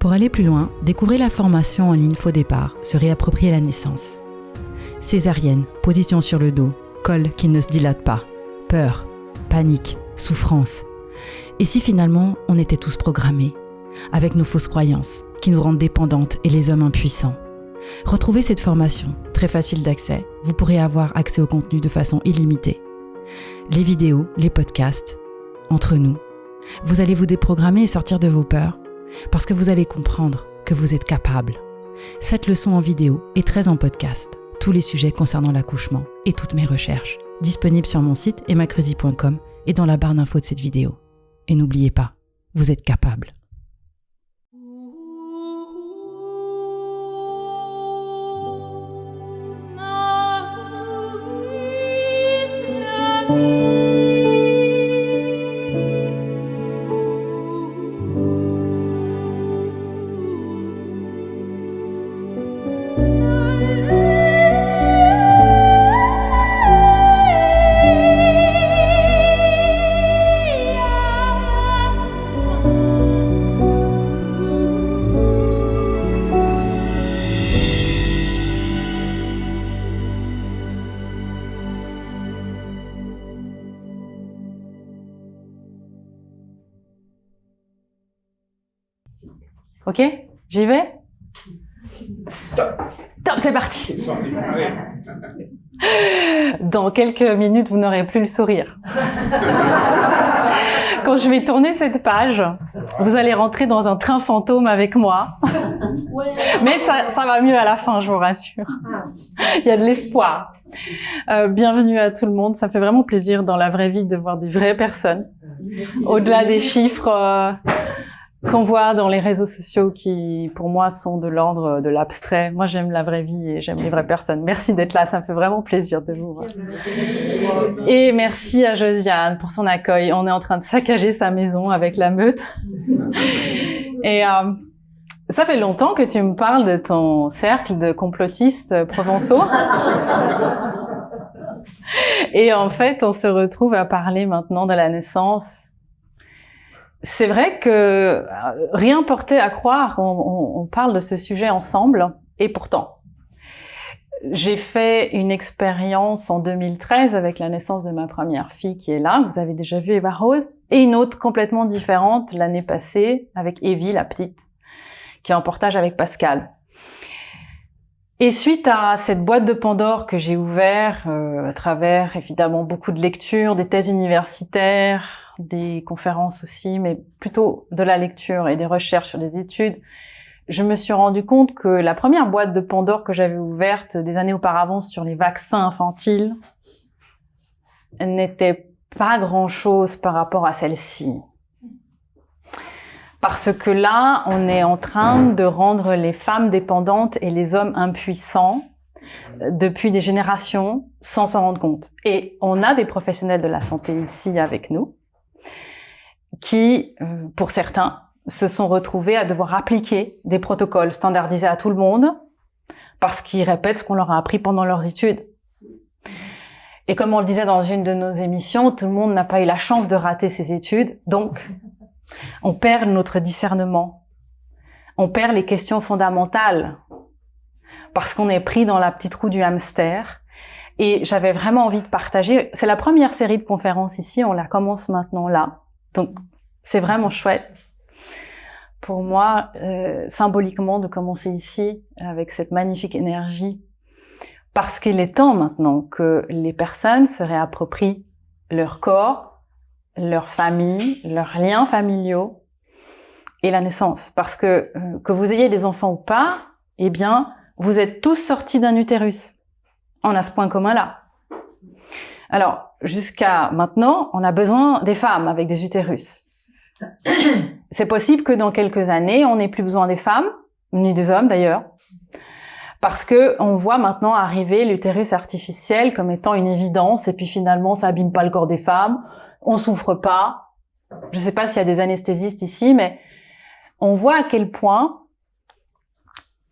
Pour aller plus loin, découvrez la formation en ligne Faux Départ, se réapproprier la naissance. Césarienne, position sur le dos, col qui ne se dilate pas, peur, panique, souffrance. Et si finalement on était tous programmés, avec nos fausses croyances, qui nous rendent dépendantes et les hommes impuissants? Retrouvez cette formation, très facile d'accès. Vous pourrez avoir accès au contenu de façon illimitée. Les vidéos, les podcasts, entre nous. Vous allez vous déprogrammer et sortir de vos peurs, parce que vous allez comprendre que vous êtes capable. Cette leçon en vidéo et 13 en podcast. Tous les sujets concernant l'accouchement et toutes mes recherches, disponibles sur mon site emmacruzy.com et dans la barre d'infos de cette vidéo. Et n'oubliez pas, vous êtes capable. Ok, j'y vais? Top, c'est parti. Dans quelques minutes, vous n'aurez plus le sourire. Quand je vais tourner cette page, vous allez rentrer dans un train fantôme avec moi. Mais ça va mieux à la fin, je vous rassure. Il y a de l'espoir. Bienvenue à tout le monde. Ça me fait vraiment plaisir dans la vraie vie de voir des vraies personnes. Au-delà des chiffres qu'on voit dans les réseaux sociaux qui, pour moi, sont de l'ordre de l'abstrait. Moi, j'aime la vraie vie et j'aime les vraies personnes. Merci d'être là, ça me fait vraiment plaisir de vous voir. Et merci à Josiane pour son accueil. On est en train de saccager sa maison avec la meute. Et ça fait longtemps que tu me parles de ton cercle de complotistes provençaux. Et en fait, on se retrouve à parler maintenant de la naissance. C'est vrai que rien portait à croire, on parle de ce sujet ensemble, et pourtant, j'ai fait une expérience en 2013 avec la naissance de ma première fille qui est là, vous avez déjà vu Eva Rose, et une autre complètement différente l'année passée avec Evie, la petite, qui est en portage avec Pascal. Et suite à cette boîte de Pandore que j'ai ouverte à travers évidemment beaucoup de lectures, des thèses universitaires, des conférences aussi, mais plutôt de la lecture et des recherches sur les études, je me suis rendu compte que la première boîte de Pandore que j'avais ouverte des années auparavant sur les vaccins infantiles n'était pas grand-chose par rapport à celle-ci. Parce que là, on est en train de rendre les femmes dépendantes et les hommes impuissants depuis des générations sans s'en rendre compte. Et on a des professionnels de la santé ici avec nous qui, pour certains, se sont retrouvés à devoir appliquer des protocoles standardisés à tout le monde parce qu'ils répètent ce qu'on leur a appris pendant leurs études. Et comme on le disait dans une de nos émissions, tout le monde n'a pas eu la chance de rater ses études, donc on perd notre discernement, on perd les questions fondamentales parce qu'on est pris dans la petite roue du hamster. Et j'avais vraiment envie de partager. C'est la première série de conférences ici, on la commence maintenant là. Donc, c'est vraiment chouette pour moi, symboliquement, de commencer ici avec cette magnifique énergie. Parce qu'il est temps maintenant que les personnes se réapproprient leur corps, leur famille, leurs liens familiaux et la naissance. Parce que vous ayez des enfants ou pas, eh bien, vous êtes tous sortis d'un utérus. On a ce point commun-là. Alors, jusqu'à maintenant, on a besoin des femmes avec des utérus. C'est possible que dans quelques années, on n'ait plus besoin des femmes, ni des hommes d'ailleurs, parce que on voit maintenant arriver l'utérus artificiel comme étant une évidence, et puis finalement, ça abîme pas le corps des femmes, on souffre pas. Je sais pas s'il y a des anesthésistes ici, mais on voit à quel point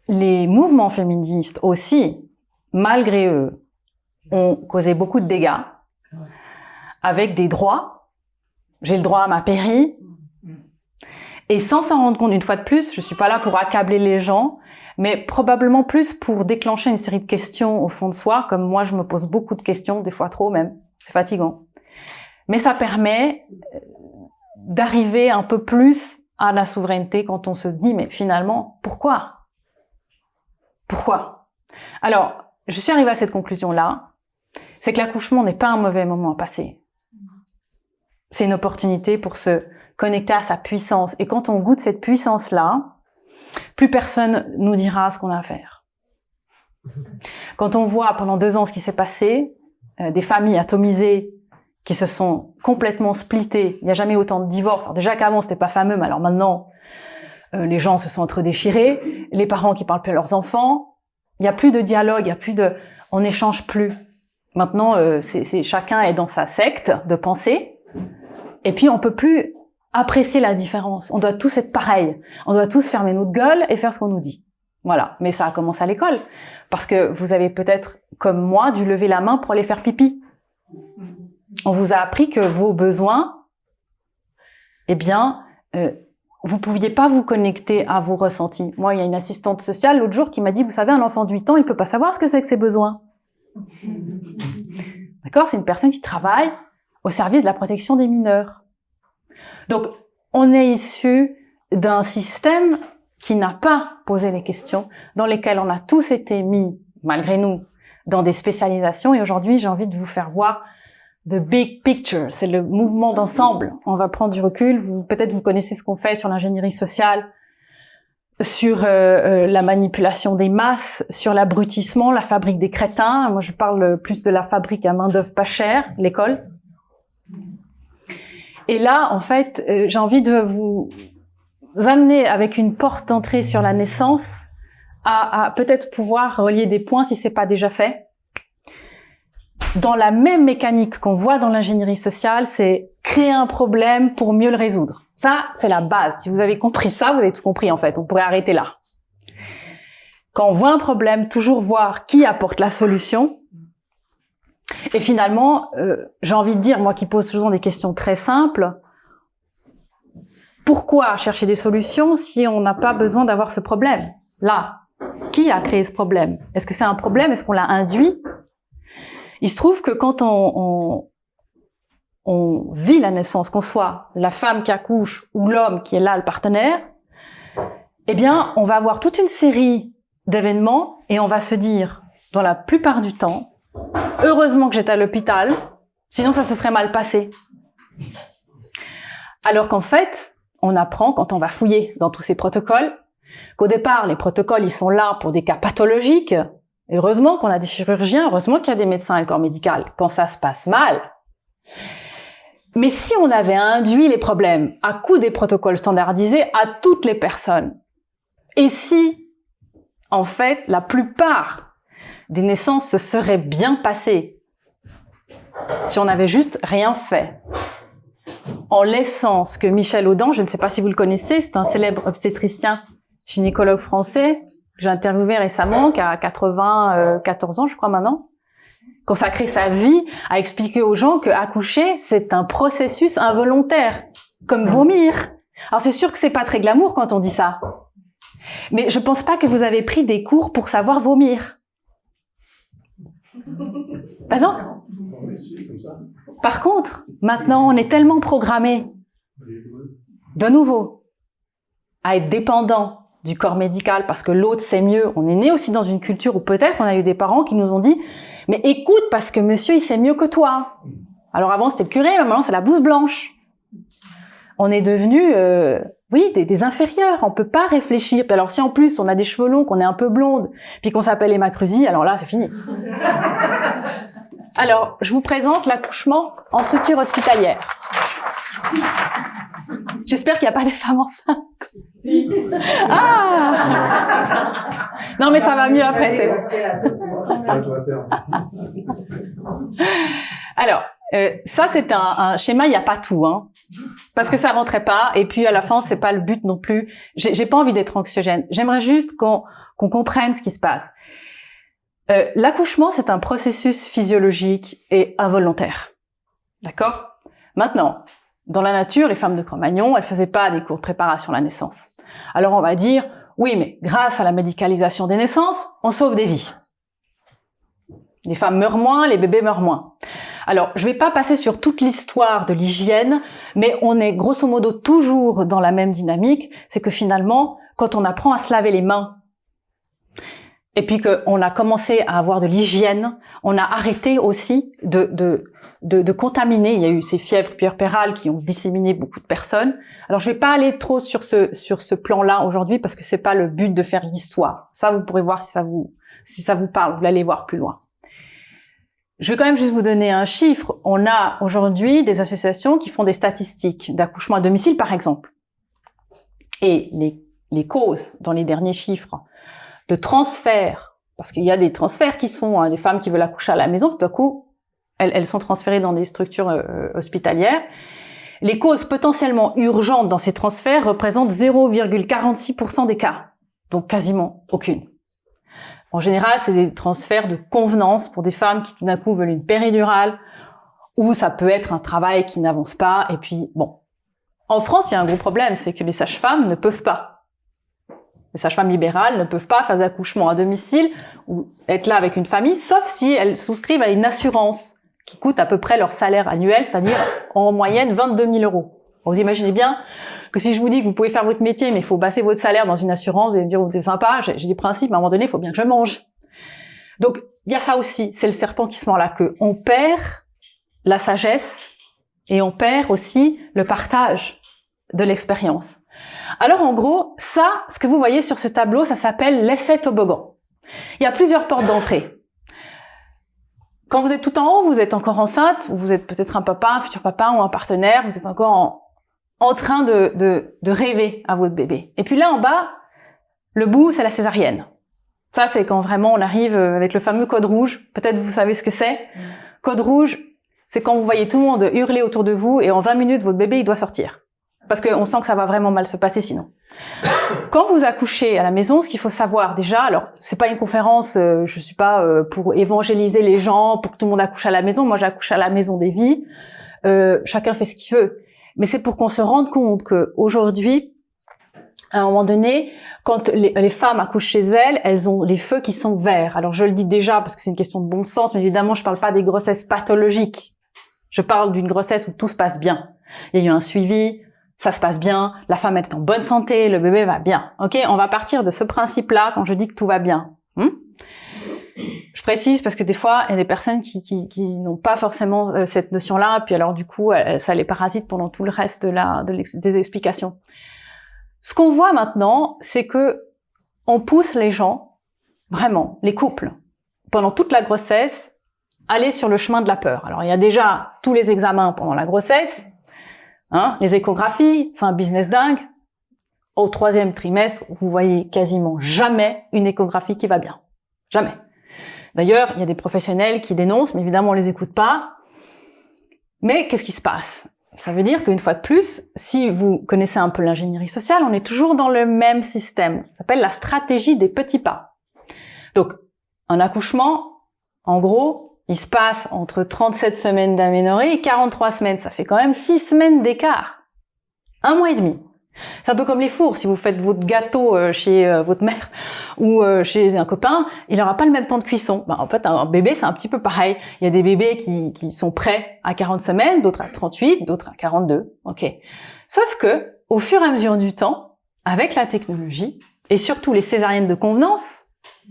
les mouvements féministes aussi, malgré eux, ont causé beaucoup de dégâts, avec des droits. J'ai le droit à ma péri. Et sans s'en rendre compte, une fois de plus, je suis pas là pour accabler les gens, mais probablement plus pour déclencher une série de questions au fond de soi, comme moi je me pose beaucoup de questions, des fois trop même, c'est fatigant. Mais ça permet d'arriver un peu plus à la souveraineté quand on se dit, mais finalement, pourquoi ? Pourquoi ? Alors, je suis arrivée à cette conclusion-là, c'est que l'accouchement n'est pas un mauvais moment à passer. C'est une opportunité pour se connecter à sa puissance. Et quand on goûte cette puissance-là, plus personne nous dira ce qu'on a à faire. Quand on voit pendant 2 ans ce qui s'est passé, des familles atomisées qui se sont complètement splittées, il n'y a jamais autant de divorces. Alors déjà qu'avant c'était pas fameux, mais alors maintenant les gens se sont entre-déchirés, les parents qui parlent plus à leurs enfants, il n'y a plus de dialogue, il y a plus de, on n'échange plus. Maintenant chacun est dans sa secte de pensée, et puis on peut plus apprécier la différence. On doit tous être pareils. On doit tous fermer notre gueule et faire ce qu'on nous dit. Voilà. Mais ça a commencé à l'école. Parce que vous avez peut-être, comme moi, dû lever la main pour aller faire pipi. On vous a appris que vos besoins, eh bien, vous pouviez pas vous connecter à vos ressentis. Moi, il y a une assistante sociale l'autre jour qui m'a dit, vous savez, un enfant de 8 ans, il peut pas savoir ce que c'est que ses besoins. D'accord? C'est une personne qui travaille au service de la protection des mineurs. Donc, on est issu d'un système qui n'a pas posé les questions, dans lesquelles on a tous été mis, malgré nous, dans des spécialisations. Et aujourd'hui, j'ai envie de vous faire voir the big picture. C'est le mouvement d'ensemble. On va prendre du recul. Peut-être vous connaissez ce qu'on fait sur l'ingénierie sociale, sur la manipulation des masses, sur l'abrutissement, la fabrique des crétins. Moi, je parle plus de la fabrique à main-d'œuvre pas chère, l'école. Et là, en fait, j'ai envie de vous amener avec une porte d'entrée sur la naissance à peut-être pouvoir relier des points si c'est pas déjà fait. Dans la même mécanique qu'on voit dans l'ingénierie sociale, c'est créer un problème pour mieux le résoudre. Ça, c'est la base. Si vous avez compris ça, vous avez tout compris en fait. On pourrait arrêter là. Quand on voit un problème, toujours voir qui apporte la solution. Et finalement, j'ai envie de dire, moi qui pose souvent des questions très simples, pourquoi chercher des solutions si on n'a pas besoin d'avoir ce problème? Là, qui a créé ce problème? Est-ce que c'est un problème? Est-ce qu'on l'a induit? Il se trouve que quand on vit la naissance, qu'on soit la femme qui accouche ou l'homme qui est là, le partenaire, eh bien, on va avoir toute une série d'événements et on va se dire, dans la plupart du temps, heureusement que j'étais à l'hôpital, sinon ça se serait mal passé. Alors qu'en fait, on apprend quand on va fouiller dans tous ces protocoles, qu'au départ, les protocoles, ils sont là pour des cas pathologiques. Heureusement qu'on a des chirurgiens, heureusement qu'il y a des médecins et le corps médical, quand ça se passe mal. Mais si on avait induit les problèmes à coup des protocoles standardisés à toutes les personnes, et si, en fait, la plupart des naissances se seraient bien passées, si on n'avait juste rien fait, en laissant ce que Michel Audin, je ne sais pas si vous le connaissez, c'est un célèbre obstétricien gynécologue français que j'ai interviewé récemment, qui a 94 ans, je crois maintenant, consacré sa vie à expliquer aux gens que accoucher, c'est un processus involontaire, comme vomir. Alors c'est sûr que c'est pas très glamour quand on dit ça, mais je pense pas que vous avez pris des cours pour savoir vomir. Ben non. Par contre, maintenant, on est tellement programmé, de nouveau, à être dépendant du corps médical parce que l'autre sait mieux. On est né aussi dans une culture où peut-être on a eu des parents qui nous ont dit « Mais écoute, parce que monsieur, il sait mieux que toi. » Alors avant, c'était le curé, mais maintenant, c'est la blouse blanche. On est devenus, des inférieurs. On peut pas réfléchir. Alors si en plus, on a des cheveux longs, qu'on est un peu blonde, puis qu'on s'appelle Emma Cruzy, alors là, c'est fini. Alors, je vous présente l'accouchement en structure hospitalière. J'espère qu'il n'y a pas des femmes enceintes. Si. Ah! Non, mais ça va mieux après, c'est bon. Alors, ça, c'est un schéma, il n'y a pas tout, hein. Parce que ça rentrait pas, et puis à la fin, c'est pas le but non plus. J'ai pas envie d'être anxiogène. J'aimerais juste qu'on comprenne ce qui se passe. L'accouchement, c'est un processus physiologique et involontaire. D'accord? Maintenant, dans la nature, les femmes de Cro-Magnon, elles faisaient pas des cours de préparation à la naissance. Alors on va dire, oui, mais grâce à la médicalisation des naissances, on sauve des vies. Les femmes meurent moins, les bébés meurent moins. Alors, je vais pas passer sur toute l'histoire de l'hygiène, mais on est grosso modo toujours dans la même dynamique, c'est que finalement, quand on apprend à se laver les mains, et puis qu'on a commencé à avoir de l'hygiène, on a arrêté aussi de contaminer. Il y a eu ces fièvres puerpérales qui ont disséminé beaucoup de personnes. Alors, je vais pas aller trop sur ce plan-là aujourd'hui parce que c'est pas le but de faire l'histoire. Ça, vous pourrez voir si ça vous parle. Vous allez voir plus loin. Je vais quand même juste vous donner un chiffre. On a aujourd'hui des associations qui font des statistiques d'accouchement à domicile, par exemple. Et les causes, dans les derniers chiffres, de transfert, parce qu'il y a des transferts qui se font, hein, des femmes qui veulent accoucher à la maison, tout à coup, elles sont transférées dans des structures hospitalières. Les causes potentiellement urgentes dans ces transferts représentent 0,46% des cas, donc quasiment aucune. En général, c'est des transferts de convenance pour des femmes qui tout d'un coup veulent une péridurale, ou ça peut être un travail qui n'avance pas, et puis bon. En France, il y a un gros problème, c'est que les sages-femmes ne peuvent pas. Les sages-femmes libérales ne peuvent pas faire des accouchements à domicile ou être là avec une famille, sauf si elles souscrivent à une assurance qui coûte à peu près leur salaire annuel, c'est-à-dire en moyenne 22 000 €. Vous imaginez bien que si je vous dis que vous pouvez faire votre métier, mais il faut passer votre salaire dans une assurance, vous allez me dire, oh, c'est sympa, j'ai des principes, mais à un moment donné, il faut bien que je mange. Donc, il y a ça aussi, c'est le serpent qui se mord la queue. On perd la sagesse et on perd aussi le partage de l'expérience. Alors, en gros, ça, ce que vous voyez sur ce tableau, ça s'appelle l'effet toboggan. Il y a plusieurs portes d'entrée. Quand vous êtes tout en haut, vous êtes encore enceinte, ou vous êtes peut-être un papa, un futur papa ou un partenaire, vous êtes encore en train de rêver à votre bébé. Et puis là, en bas, le bout, c'est la césarienne. Ça, c'est quand vraiment on arrive avec le fameux code rouge. Peut-être vous savez ce que c'est. Code rouge, c'est quand vous voyez tout le monde hurler autour de vous et en 20 minutes, votre bébé, il doit sortir. Parce qu'on sent que ça va vraiment mal se passer sinon. Quand vous accouchez à la maison, ce qu'il faut savoir déjà, alors c'est pas une conférence, je suis pas pour évangéliser les gens, pour que tout le monde accouche à la maison. Moi, j'accouche à la maison des vies. Chacun fait ce qu'il veut. Mais c'est pour qu'on se rende compte que aujourd'hui, à un moment donné, quand les femmes accouchent chez elles, elles ont les feux qui sont verts. Alors je le dis déjà parce que c'est une question de bon sens, mais évidemment, je parle pas des grossesses pathologiques. Je parle d'une grossesse où tout se passe bien. Il y a eu un suivi, ça se passe bien, la femme est en bonne santé, le bébé va bien. Ok, on va partir de ce principe-là quand je dis que tout va bien. Je précise parce que des fois, il y a des personnes qui n'ont pas forcément cette notion-là, puis alors du coup, ça les parasite pendant tout le reste des explications. Ce qu'on voit maintenant, c'est que on pousse les gens, vraiment, les couples, pendant toute la grossesse, aller sur le chemin de la peur. Alors, il y a déjà tous les examens pendant la grossesse, hein, les échographies, c'est un business dingue. Au 3e trimestre, vous voyez quasiment jamais une échographie qui va bien. Jamais. D'ailleurs, il y a des professionnels qui dénoncent, mais évidemment, on les écoute pas. Mais qu'est-ce qui se passe? Ça veut dire qu'une fois de plus, si vous connaissez un peu l'ingénierie sociale, on est toujours dans le même système. Ça s'appelle la stratégie des petits pas. Donc, un accouchement, en gros, il se passe entre 37 semaines d'aménorrhée et 43 semaines. Ça fait quand même 6 semaines d'écart. 1 mois et demi. C'est un peu comme les fours. Si vous faites votre gâteau chez votre mère ou chez un copain, il n'aura pas le même temps de cuisson. En fait, un bébé, c'est un petit peu pareil. Il y a des bébés qui sont prêts à 40 semaines, d'autres à 38, d'autres à 42. Ok. Sauf que, au fur et à mesure du temps, avec la technologie, et surtout les césariennes de convenance,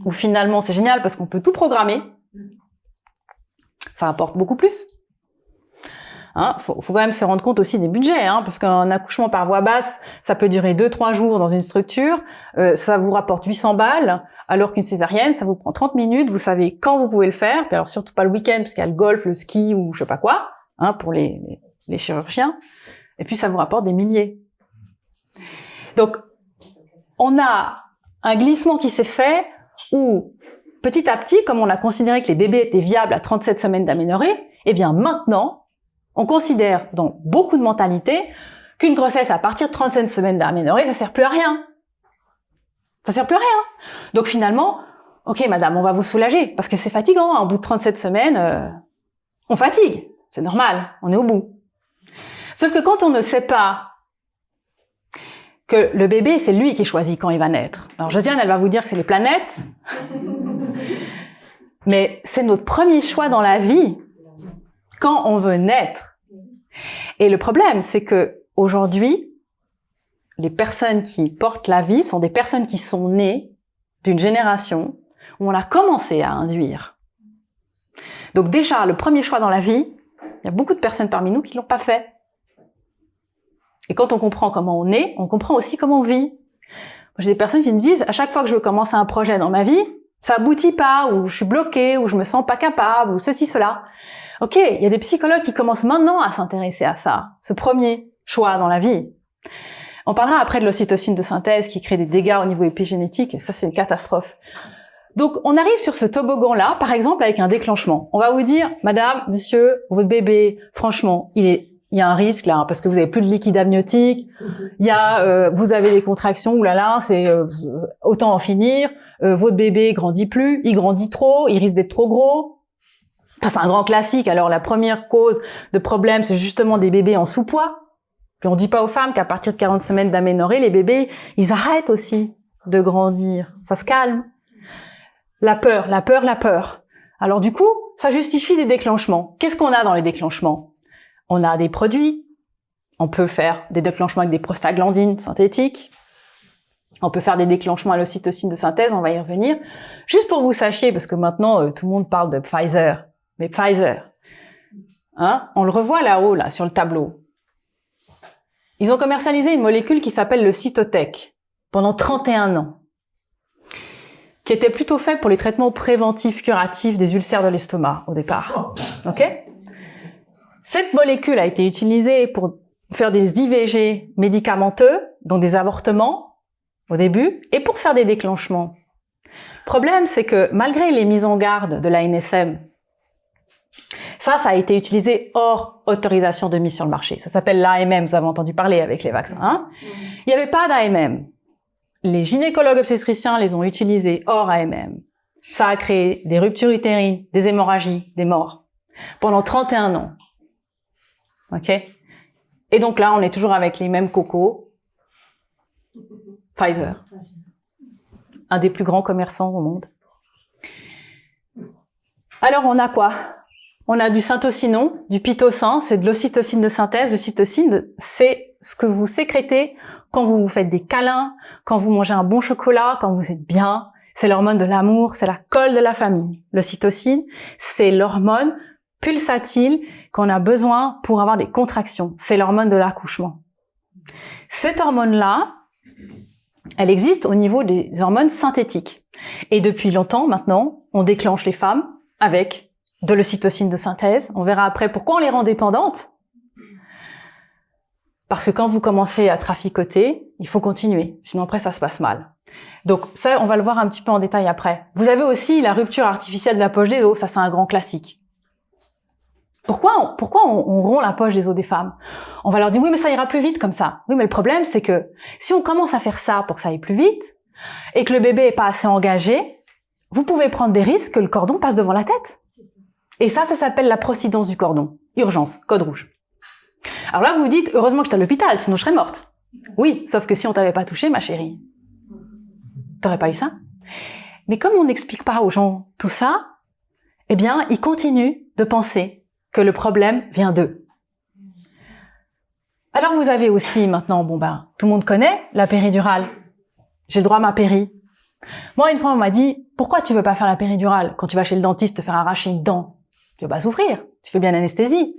où finalement c'est génial parce qu'on peut tout programmer, ça apporte beaucoup plus. Hein, faut quand même se rendre compte aussi des budgets, hein, parce qu'un accouchement par voie basse, ça peut durer 2-3 jours dans une structure, ça vous rapporte 800 balles, alors qu'une césarienne, ça vous prend 30 minutes, vous savez quand vous pouvez le faire, puis alors surtout pas le week-end, parce qu'il y a le golf, le ski ou je sais pas quoi, hein, pour les chirurgiens, et puis ça vous rapporte des milliers. Donc, on a un glissement qui s'est fait où, petit à petit, comme on a considéré que les bébés étaient viables à 37 semaines d'aménorrhée, eh bien maintenant, on considère dans beaucoup de mentalités qu'une grossesse à partir de 37 semaines d'aménorrhée, ça sert plus à rien. Ça sert plus à rien. Donc finalement, ok madame, on va vous soulager, parce que c'est fatigant, hein, au bout de 37 semaines, on fatigue. C'est normal, on est au bout. Sauf que quand on ne sait pas que le bébé, c'est lui qui choisit quand il va naître. Alors Josiane, elle va vous dire que c'est les planètes, mais c'est notre premier choix dans la vie quand on veut naître. Et le problème, c'est que aujourd'hui, les personnes qui portent la vie sont des personnes qui sont nées d'une génération où on a commencé à induire. Donc déjà, le premier choix dans la vie, il y a beaucoup de personnes parmi nous qui l'ont pas fait. Et quand on comprend comment on est, on comprend aussi comment on vit. J'ai des personnes qui me disent, à chaque fois que je veux commencer un projet dans ma vie, ça aboutit pas, ou je suis bloquée, ou je me sens pas capable, ou ceci, cela. Ok, il y a des psychologues qui commencent maintenant à s'intéresser à ça, ce premier choix dans la vie. On parlera après de l'ocytocine de synthèse qui crée des dégâts au niveau épigénétique, et ça c'est une catastrophe. Donc on arrive sur ce toboggan-là, par exemple avec un déclenchement. On va vous dire, madame, monsieur, votre bébé, franchement, il y a un risque là, parce que vous avez plus de liquide amniotique, vous avez des contractions, oulala, c'est autant en finir, votre bébé grandit plus, il grandit trop, il risque d'être trop gros. Ça c'est un grand classique. Alors la première cause de problème, c'est justement des bébés en sous-poids. Puis on dit pas aux femmes qu'à partir de 40 semaines d'aménorrhée, les bébés, ils arrêtent aussi de grandir. Ça se calme. La peur. Alors du coup, ça justifie des déclenchements. Qu'est-ce qu'on a dans les déclenchements ? On a des produits, on peut faire des déclenchements avec des prostaglandines synthétiques, on peut faire des déclenchements à l'ocytocine de synthèse, on va y revenir. Juste pour que vous sachiez, parce que maintenant tout le monde parle de Pfizer, mais Pfizer, hein, on le revoit là-haut, là, sur le tableau. Ils ont commercialisé une molécule qui s'appelle le Cytotec pendant 31 ans, qui était plutôt fait pour les traitements préventifs curatifs des ulcères de l'estomac au départ. Ok ? Cette molécule a été utilisée pour faire des IVG médicamenteux, donc des avortements au début, et pour faire des déclenchements. Le problème, c'est que malgré les mises en garde de l'ANSM, ça a été utilisé hors autorisation de mise sur le marché. Ça s'appelle l'AMM, vous avez entendu parler avec les vaccins. Hein ? Il n'y avait pas d'AMM. Les gynécologues obstétriciens les ont utilisés hors AMM. Ça a créé des ruptures utérines, des hémorragies, des morts, pendant 31 ans. Ok ? Et donc là, on est toujours avec les mêmes cocos. Pfizer. Un des plus grands commerçants au monde. Alors, on a quoi ? On a du syntocinon, du pitocin, c'est de l'ocytocine de synthèse. L'ocytocine, c'est ce que vous sécrétez quand vous vous faites des câlins, quand vous mangez un bon chocolat, quand vous êtes bien. C'est l'hormone de l'amour, c'est la colle de la famille. L'ocytocine, c'est l'hormone pulsatile qu'on a besoin pour avoir des contractions. C'est l'hormone de l'accouchement. Cette hormone-là, elle existe au niveau des hormones synthétiques. Et depuis longtemps, maintenant, on déclenche les femmes avec de l'ocytocine de synthèse. On verra après pourquoi on les rend dépendantes. Parce que quand vous commencez à traficoter, il faut continuer. Sinon après, ça se passe mal. Donc ça, on va le voir un petit peu en détail après. Vous avez aussi la rupture artificielle de la poche des os. Ça, c'est un grand classique. Pourquoi on rompt la poche des os des femmes ? On va leur dire, oui, mais ça ira plus vite comme ça. Oui, mais le problème, c'est que si on commence à faire ça pour que ça aille plus vite, et que le bébé est pas assez engagé, vous pouvez prendre des risques que le cordon passe devant la tête. Et ça s'appelle la procidence du cordon. Urgence, code rouge. Alors là, vous vous dites, heureusement que j'étais à l'hôpital, sinon je serais morte. Oui, sauf que si on t'avait pas touché, ma chérie, t'aurais pas eu ça. Mais comme on n'explique pas aux gens tout ça, eh bien, ils continuent de penser que le problème vient d'eux. Alors vous avez aussi maintenant, tout le monde connaît la péridurale. J'ai le droit à ma péri. Moi, une fois, on m'a dit, pourquoi tu veux pas faire la péridurale quand tu vas chez le dentiste te faire arracher une dent? Tu veux pas souffrir, tu fais bien l'anesthésie.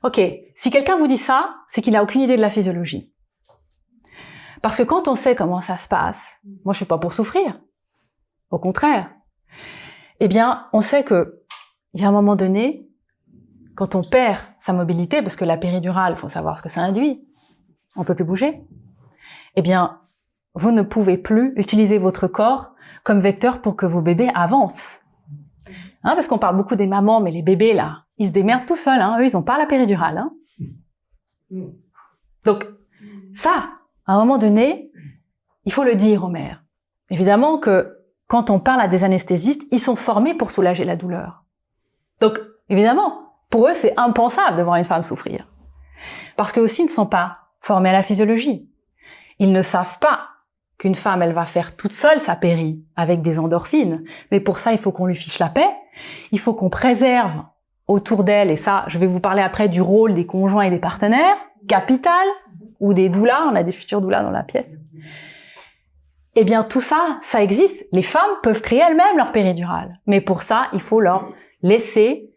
Ok, si quelqu'un vous dit ça, c'est qu'il a aucune idée de la physiologie. Parce que quand on sait comment ça se passe, moi je suis pas pour souffrir. Au contraire. Eh bien, on sait que, il y a un moment donné, quand on perd sa mobilité, parce que la péridurale, il faut savoir ce que ça induit, on peut plus bouger, eh bien, vous ne pouvez plus utiliser votre corps comme vecteur pour que vos bébés avancent. Hein, parce qu'on parle beaucoup des mamans, mais les bébés, là, ils se démerdent tout seuls, hein. Eux, ils ont pas la péridurale. Hein. Donc, ça, à un moment donné, il faut le dire aux mères. Évidemment que quand on parle à des anesthésistes, ils sont formés pour soulager la douleur. Donc, évidemment, pour eux, c'est impensable de voir une femme souffrir. Parce qu'eux aussi ne sont pas formés à la physiologie. Ils ne savent pas qu'une femme, elle va faire toute seule sa péri avec des endorphines. Mais pour ça, il faut qu'on lui fiche la paix. Il faut qu'on préserve autour d'elle, et ça, je vais vous parler après du rôle des conjoints et des partenaires, capital, ou des doulas, on a des futurs doulas dans la pièce. Eh bien, tout ça, ça existe. Les femmes peuvent créer elles-mêmes leur péridurale. Mais pour ça, il faut leur laisser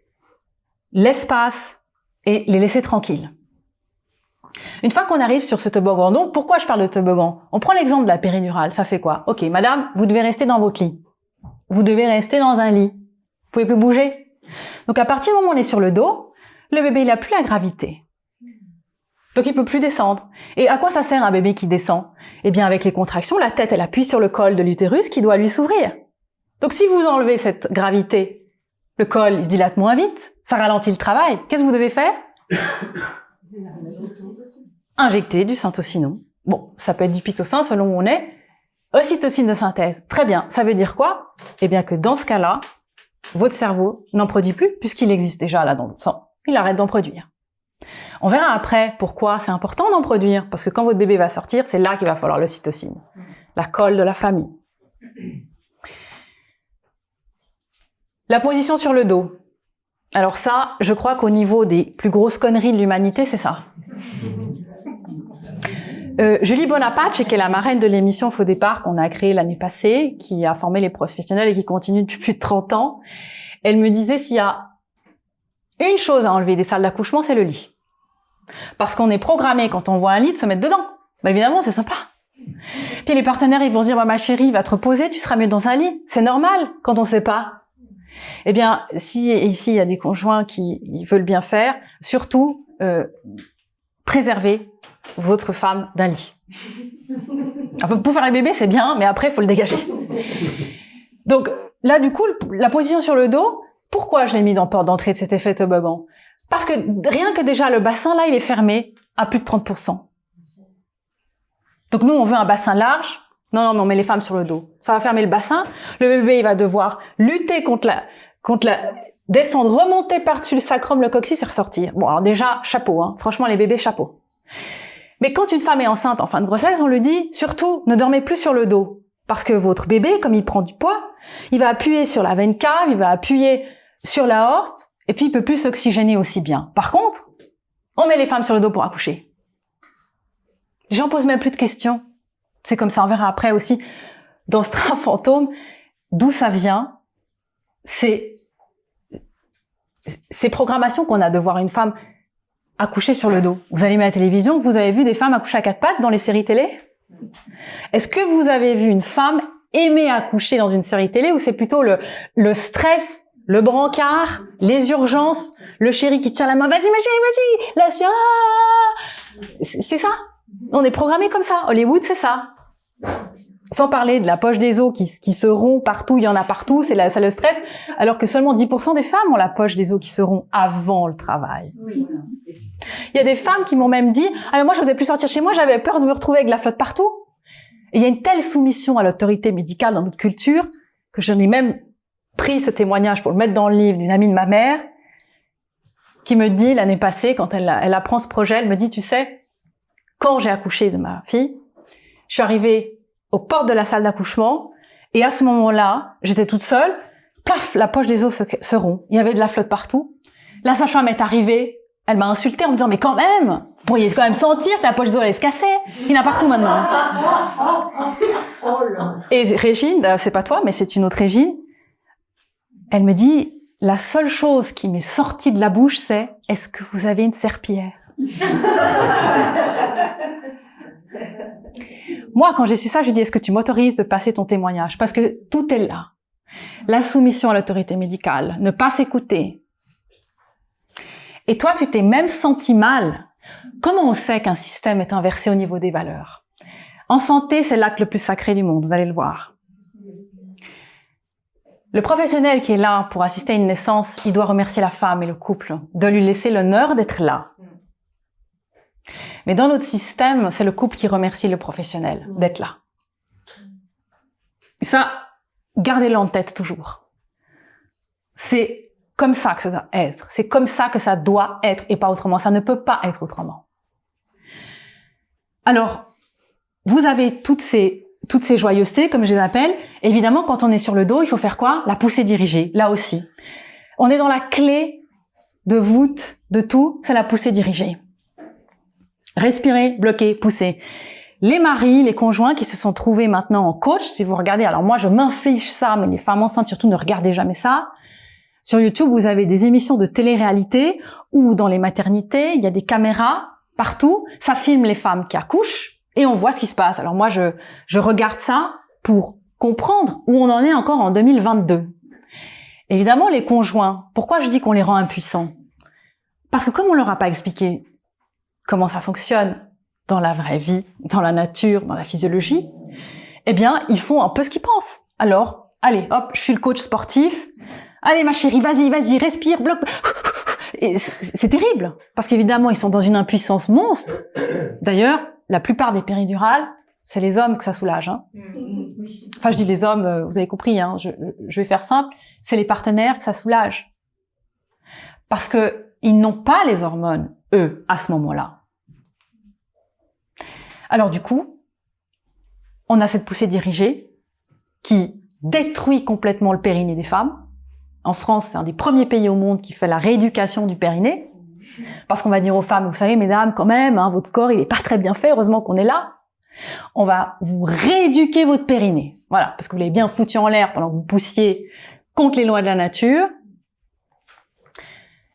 l'espace et les laisser tranquilles. Une fois qu'on arrive sur ce toboggan, donc pourquoi je parle de toboggan? On prend l'exemple de la péridurale, ça fait quoi? Ok, madame, vous devez rester dans votre lit. Vous devez rester dans un lit. Vous pouvez plus bouger. Donc à partir du moment où on est sur le dos, le bébé il a plus la gravité. Donc il peut plus descendre. Et à quoi ça sert un bébé qui descend? Eh bien avec les contractions, la tête elle appuie sur le col de l'utérus qui doit lui s'ouvrir. Donc si vous enlevez cette gravité, le col il se dilate moins vite, ça ralentit le travail. Qu'est-ce que vous devez faire? Injecter du syntocinon. Bon, ça peut être du pitocin selon où on est. Ocytocine de synthèse. Très bien. Ça veut dire quoi? Eh bien que dans ce cas-là, votre cerveau n'en produit plus puisqu'il existe déjà là dans le sang. Il arrête d'en produire. On verra après pourquoi c'est important d'en produire. Parce que quand votre bébé va sortir, c'est là qu'il va falloir l'ocytocine. La colle de la famille. La position sur le dos. Alors ça, je crois qu'au niveau des plus grosses conneries de l'humanité, c'est ça. Julie Bonaparte, qui est la marraine de l'émission Faux Départ qu'on a créée l'année passée, qui a formé les professionnels et qui continue depuis plus de 30 ans, elle me disait s'il y a une chose à enlever des salles d'accouchement, c'est le lit. Parce qu'on est programmé quand on voit un lit de se mettre dedans. Bah évidemment, c'est sympa. Puis les partenaires, ils vont se dire, bah, ma chérie, va te reposer, tu seras mieux dans un lit. C'est normal quand on sait pas. Eh bien, si ici il y a des conjoints qui veulent bien faire, surtout préservez votre femme d'un lit. Enfin, pour faire les bébés, c'est bien, mais après, il faut le dégager. Donc là, du coup, la position sur le dos, pourquoi je l'ai mis dans porte d'entrée de cet effet toboggan? Parce que rien que déjà, le bassin, là, il est fermé à plus de 30%. Donc nous, on veut un bassin large. Non, mais on met les femmes sur le dos. Ça va fermer le bassin. Le bébé, il va devoir lutter contre la descendre, remonter par-dessus le sacrum, le coccyx et ressortir. Bon, alors déjà, chapeau, hein. Franchement, les bébés, chapeau. Mais quand une femme est enceinte en fin de grossesse, on lui dit, surtout, ne dormez plus sur le dos. Parce que votre bébé, comme il prend du poids, il va appuyer sur la veine cave, il va appuyer sur la aorte, et puis il peut plus s'oxygéner aussi bien. Par contre, on met les femmes sur le dos pour accoucher. Les gens posent même plus de questions. C'est comme ça, on verra après aussi, dans ce train fantôme, d'où ça vient. C'est ces programmations qu'on a de voir une femme accoucher sur le dos. Vous allumez la télévision, vous avez vu des femmes accoucher à quatre pattes dans les séries télé? Est-ce que vous avez vu une femme aimer accoucher dans une série télé ou c'est plutôt le stress, le brancard, les urgences, le chéri qui tient la main, vas-y ma chérie, vas-y, la sueur. C'est ça. On est programmé comme ça. Hollywood, c'est ça. Sans parler de la poche des os qui se rompt partout, il y en a partout, c'est le stress, alors que seulement 10% des femmes ont la poche des os qui se rompt avant le travail. Oui, voilà. Il y a des femmes qui m'ont même dit « Ah mais moi je n'osais plus sortir chez moi, j'avais peur de me retrouver avec de la flotte partout ». Et il y a une telle soumission à l'autorité médicale dans notre culture que j'en ai même pris ce témoignage pour le mettre dans le livre d'une amie de ma mère qui me dit l'année passée, quand elle apprend ce projet, elle me dit « Tu sais, quand j'ai accouché de ma fille, je suis arrivée aux portes de la salle d'accouchement, et à ce moment-là, j'étais toute seule, paf, la poche des os se rompt. Il y avait de la flotte partout. La sage-femme est arrivée, elle m'a insultée en me disant, mais quand même, vous pourriez quand même sentir que la poche des os allait se casser. Il y en a partout maintenant. Et Régine, c'est pas toi, mais c'est une autre Régine, elle me dit, la seule chose qui m'est sortie de la bouche, c'est, est-ce que vous avez une serpillière? Moi, quand j'ai su ça, je dis, est-ce que tu m'autorises de passer ton témoignage? Parce que tout est là. La soumission à l'autorité médicale, ne pas s'écouter. Et toi, tu t'es même senti mal. Comment on sait qu'un système est inversé au niveau des valeurs? Enfanter, c'est l'acte le plus sacré du monde, vous allez le voir. Le professionnel qui est là pour assister à une naissance, il doit remercier la femme et le couple de lui laisser l'honneur d'être là. Mais dans notre système, c'est le couple qui remercie le professionnel d'être là. Et ça, gardez-le en tête toujours. C'est comme ça que ça doit être. C'est comme ça que ça doit être et pas autrement. Ça ne peut pas être autrement. Alors, vous avez toutes ces joyeusetés, comme je les appelle. Évidemment, quand on est sur le dos, il faut faire quoi? La poussée dirigée, là aussi. On est dans la clé de voûte de tout, c'est la poussée dirigée. Respirer, bloquer, pousser. Les maris, les conjoints qui se sont trouvés maintenant en coach, si vous regardez, alors moi je m'inflige ça, mais les femmes enceintes surtout ne regardez jamais ça. Sur YouTube, vous avez des émissions de télé-réalité où dans les maternités, il y a des caméras partout, ça filme les femmes qui accouchent et on voit ce qui se passe. Alors moi je regarde ça pour comprendre où on en est encore en 2022. Évidemment, les conjoints, pourquoi je dis qu'on les rend impuissants? Parce que comme on leur a pas expliqué comment ça fonctionne dans la vraie vie, dans la nature, dans la physiologie, eh bien, ils font un peu ce qu'ils pensent. Alors, allez, hop, je suis le coach sportif. Allez, ma chérie, vas-y, respire, bloque. Et c'est terrible. Parce qu'évidemment, ils sont dans une impuissance monstre. D'ailleurs, la plupart des péridurales, c'est les hommes que ça soulage, hein. Enfin, je dis les hommes, vous avez compris, hein, je vais faire simple. C'est les partenaires que ça soulage. Parce que ils n'ont pas les hormones, eux, à ce moment-là. Alors du coup, on a cette poussée dirigée qui détruit complètement le périnée des femmes. En France, c'est un des premiers pays au monde qui fait la rééducation du périnée. Parce qu'on va dire aux femmes, vous savez, mesdames, quand même, hein, votre corps, il est pas très bien fait, heureusement qu'on est là. On va vous rééduquer votre périnée. Voilà, parce que vous l'avez bien foutu en l'air pendant que vous poussiez contre les lois de la nature.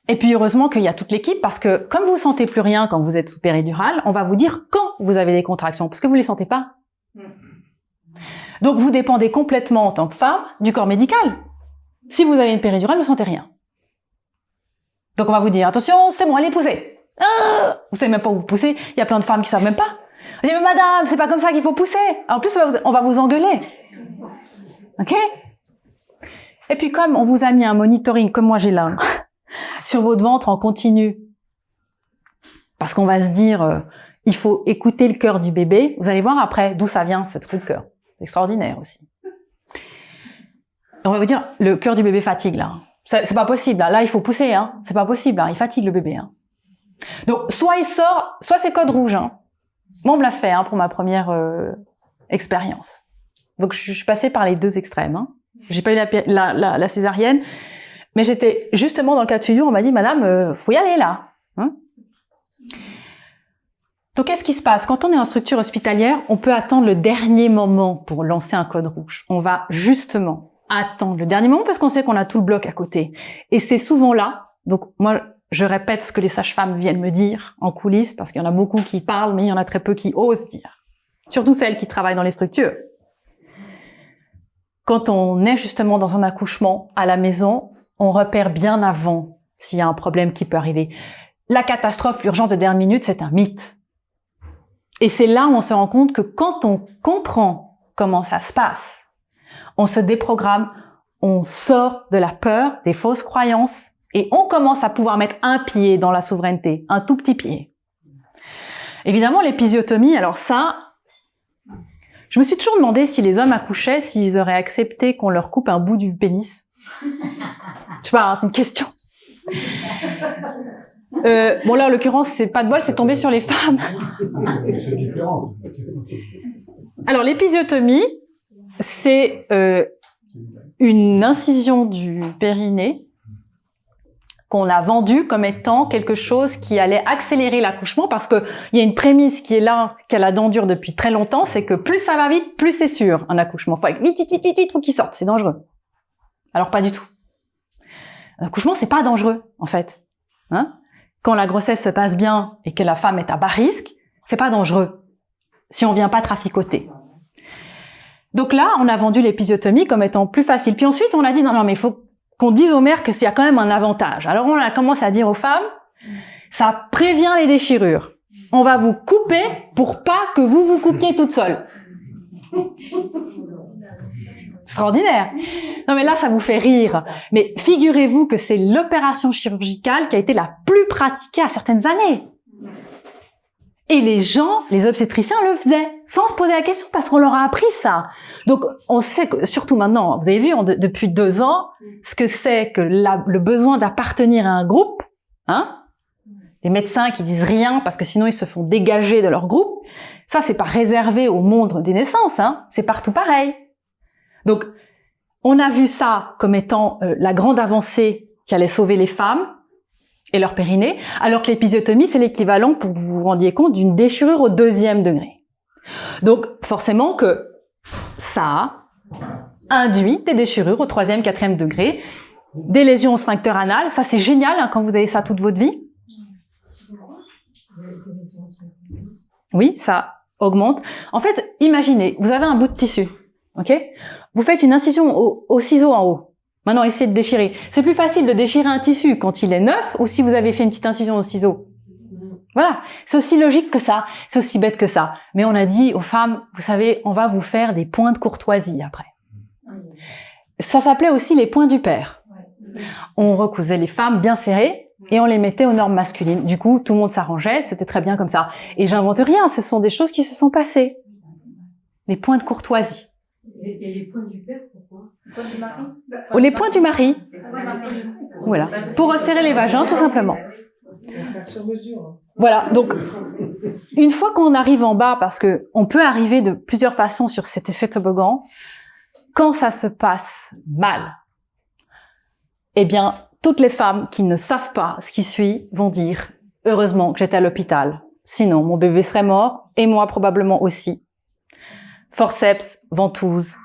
Et puis heureusement qu'il y a toute l'équipe, parce que comme vous sentez plus rien quand vous êtes sous péridurale, on va vous dire quand vous avez des contractions, parce que vous les sentez pas. Donc vous dépendez complètement en tant que femme du corps médical. Si vous avez une péridurale, vous sentez rien. Donc on va vous dire, attention, c'est bon, allez pousser. Vous savez même pas où vous poussez, il y a plein de femmes qui savent même pas. On dit, mais madame, c'est pas comme ça qu'il faut pousser. En plus, on va vous engueuler. Ok? Et puis comme on vous a mis un monitoring, comme moi j'ai là, sur votre ventre en continu, parce qu'on va se dire, il faut écouter le cœur du bébé. Vous allez voir après d'où ça vient, ce truc. C'est extraordinaire aussi. On va vous dire, le cœur du bébé fatigue là. C'est pas possible. Là, il faut pousser. Hein. C'est pas possible. Hein. Il fatigue le bébé. Hein. Donc, soit il sort, soit c'est code rouge. Hein. Moi, on me l'a fait pour ma première expérience. Donc, je suis passée par les deux extrêmes. Hein. J'ai pas eu la césarienne, mais j'étais justement dans le cas de figure. On m'a dit, madame, faut y aller là. Hein. Donc, qu'est-ce qui se passe? Quand on est en structure hospitalière, on peut attendre le dernier moment pour lancer un code rouge. On va justement attendre le dernier moment parce qu'on sait qu'on a tout le bloc à côté. Et c'est souvent là. Donc, moi, je répète ce que les sages-femmes viennent me dire en coulisses parce qu'il y en a beaucoup qui parlent, mais il y en a très peu qui osent dire. Surtout celles qui travaillent dans les structures. Quand on est justement dans un accouchement à la maison, on repère bien avant s'il y a un problème qui peut arriver. La catastrophe, l'urgence de dernière minute, c'est un mythe. Et c'est là où on se rend compte que quand on comprend comment ça se passe, on se déprogramme, on sort de la peur, des fausses croyances, et on commence à pouvoir mettre un pied dans la souveraineté, un tout petit pied. Évidemment, l'épisiotomie, alors ça, je me suis toujours demandé si les hommes accouchaient, s'ils auraient accepté qu'on leur coupe un bout du pénis. Je sais pas, hein, c'est une question. Bon là, en l'occurrence, c'est pas de bol, c'est tombé sur les femmes. C'est différent. Alors, l'épisiotomie, c'est une incision du périnée qu'on a vendue comme étant quelque chose qui allait accélérer l'accouchement parce que il y a une prémisse qui est là, qu'elle a dure depuis très longtemps, c'est que plus ça va vite, plus c'est sûr un accouchement. Faut vite, faut qu'il sorte, c'est dangereux. Alors pas du tout. Un accouchement, c'est pas dangereux en fait. Hein? Quand la grossesse se passe bien et que la femme est à bas risque, c'est pas dangereux si on vient pas traficoter. Donc là, on a vendu l'épisiotomie comme étant plus facile. Puis ensuite, on a dit non, mais il faut qu'on dise aux mères qu'il y a quand même un avantage. Alors on a commencé à dire aux femmes, ça prévient les déchirures. On va vous couper pour pas que vous vous coupiez toute seule. Extraordinaire. Non mais là, ça vous fait rire. Mais figurez-vous que c'est l'opération chirurgicale qui a été la plus pratiquée à certaines années. Et les gens, les obstétriciens le faisaient, sans se poser la question, parce qu'on leur a appris ça. Donc, on sait que, surtout maintenant, vous avez vu, depuis 2 ans, ce que c'est que le besoin d'appartenir à un groupe, hein, les médecins qui disent rien parce que sinon ils se font dégager de leur groupe, ça c'est pas réservé au monde des naissances, hein, c'est partout pareil. Donc, on a vu ça comme étant la grande avancée qui allait sauver les femmes et leur périnée, alors que l'épisiotomie, c'est l'équivalent, pour que vous vous rendiez compte, d'une déchirure au 2e degré. Donc, forcément que ça induit des déchirures au 3e, 4e degré, des lésions au sphincter anal. Ça, c'est génial, hein, quand vous avez ça toute votre vie. Oui, ça augmente. En fait, imaginez, vous avez un bout de tissu, ok? Vous faites une incision au ciseau en haut. Maintenant, essayez de déchirer. C'est plus facile de déchirer un tissu quand il est neuf ou si vous avez fait une petite incision au ciseau. Voilà. C'est aussi logique que ça. C'est aussi bête que ça. Mais on a dit aux femmes, vous savez, on va vous faire des points de courtoisie après. Ça s'appelait aussi les points du père. On recousait les femmes bien serrées et on les mettait aux normes masculines. Du coup, tout le monde s'arrangeait. C'était très bien comme ça. Et j'invente rien. Ce sont des choses qui se sont passées. Des points de courtoisie. Et les points du père, pourquoi? Les points du mari? Les points du mari. Voilà. Pour resserrer les vagins, tout simplement. Voilà. Donc, une fois qu'on arrive en bas, parce que on peut arriver de plusieurs façons sur cet effet toboggan, quand ça se passe mal, eh bien, toutes les femmes qui ne savent pas ce qui suit vont dire « Heureusement que j'étais à l'hôpital. Sinon, mon bébé serait mort et moi probablement aussi. » Forceps, ventouse,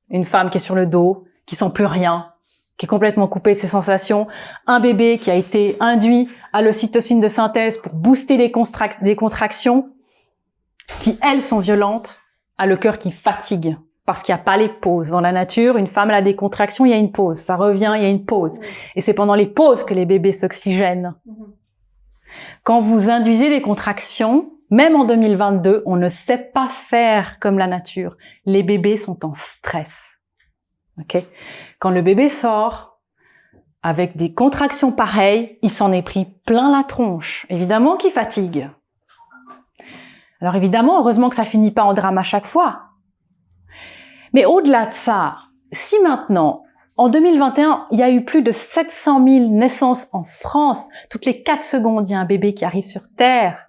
une femme qui est sur le dos, qui sent plus rien, qui est complètement coupée de ses sensations, un bébé qui a été induit à l'ocytocine de synthèse pour booster des contractions, qui elles sont violentes, a le cœur qui fatigue, parce qu'il n'y a pas les pauses. Dans la nature, une femme elle a des contractions, il y a une pause, ça revient, il y a une pause. Et c'est pendant les pauses que les bébés s'oxygènent. Quand vous induisez des contractions, même en 2022, on ne sait pas faire comme la nature. Les bébés sont en stress. Okay? Quand le bébé sort, avec des contractions pareilles, il s'en est pris plein la tronche. Évidemment qu'il fatigue. Alors évidemment, heureusement que ça finit pas en drame à chaque fois. Mais au-delà de ça, si maintenant, en 2021, il y a eu plus de 700 000 naissances en France, toutes les 4 secondes, il y a un bébé qui arrive sur Terre.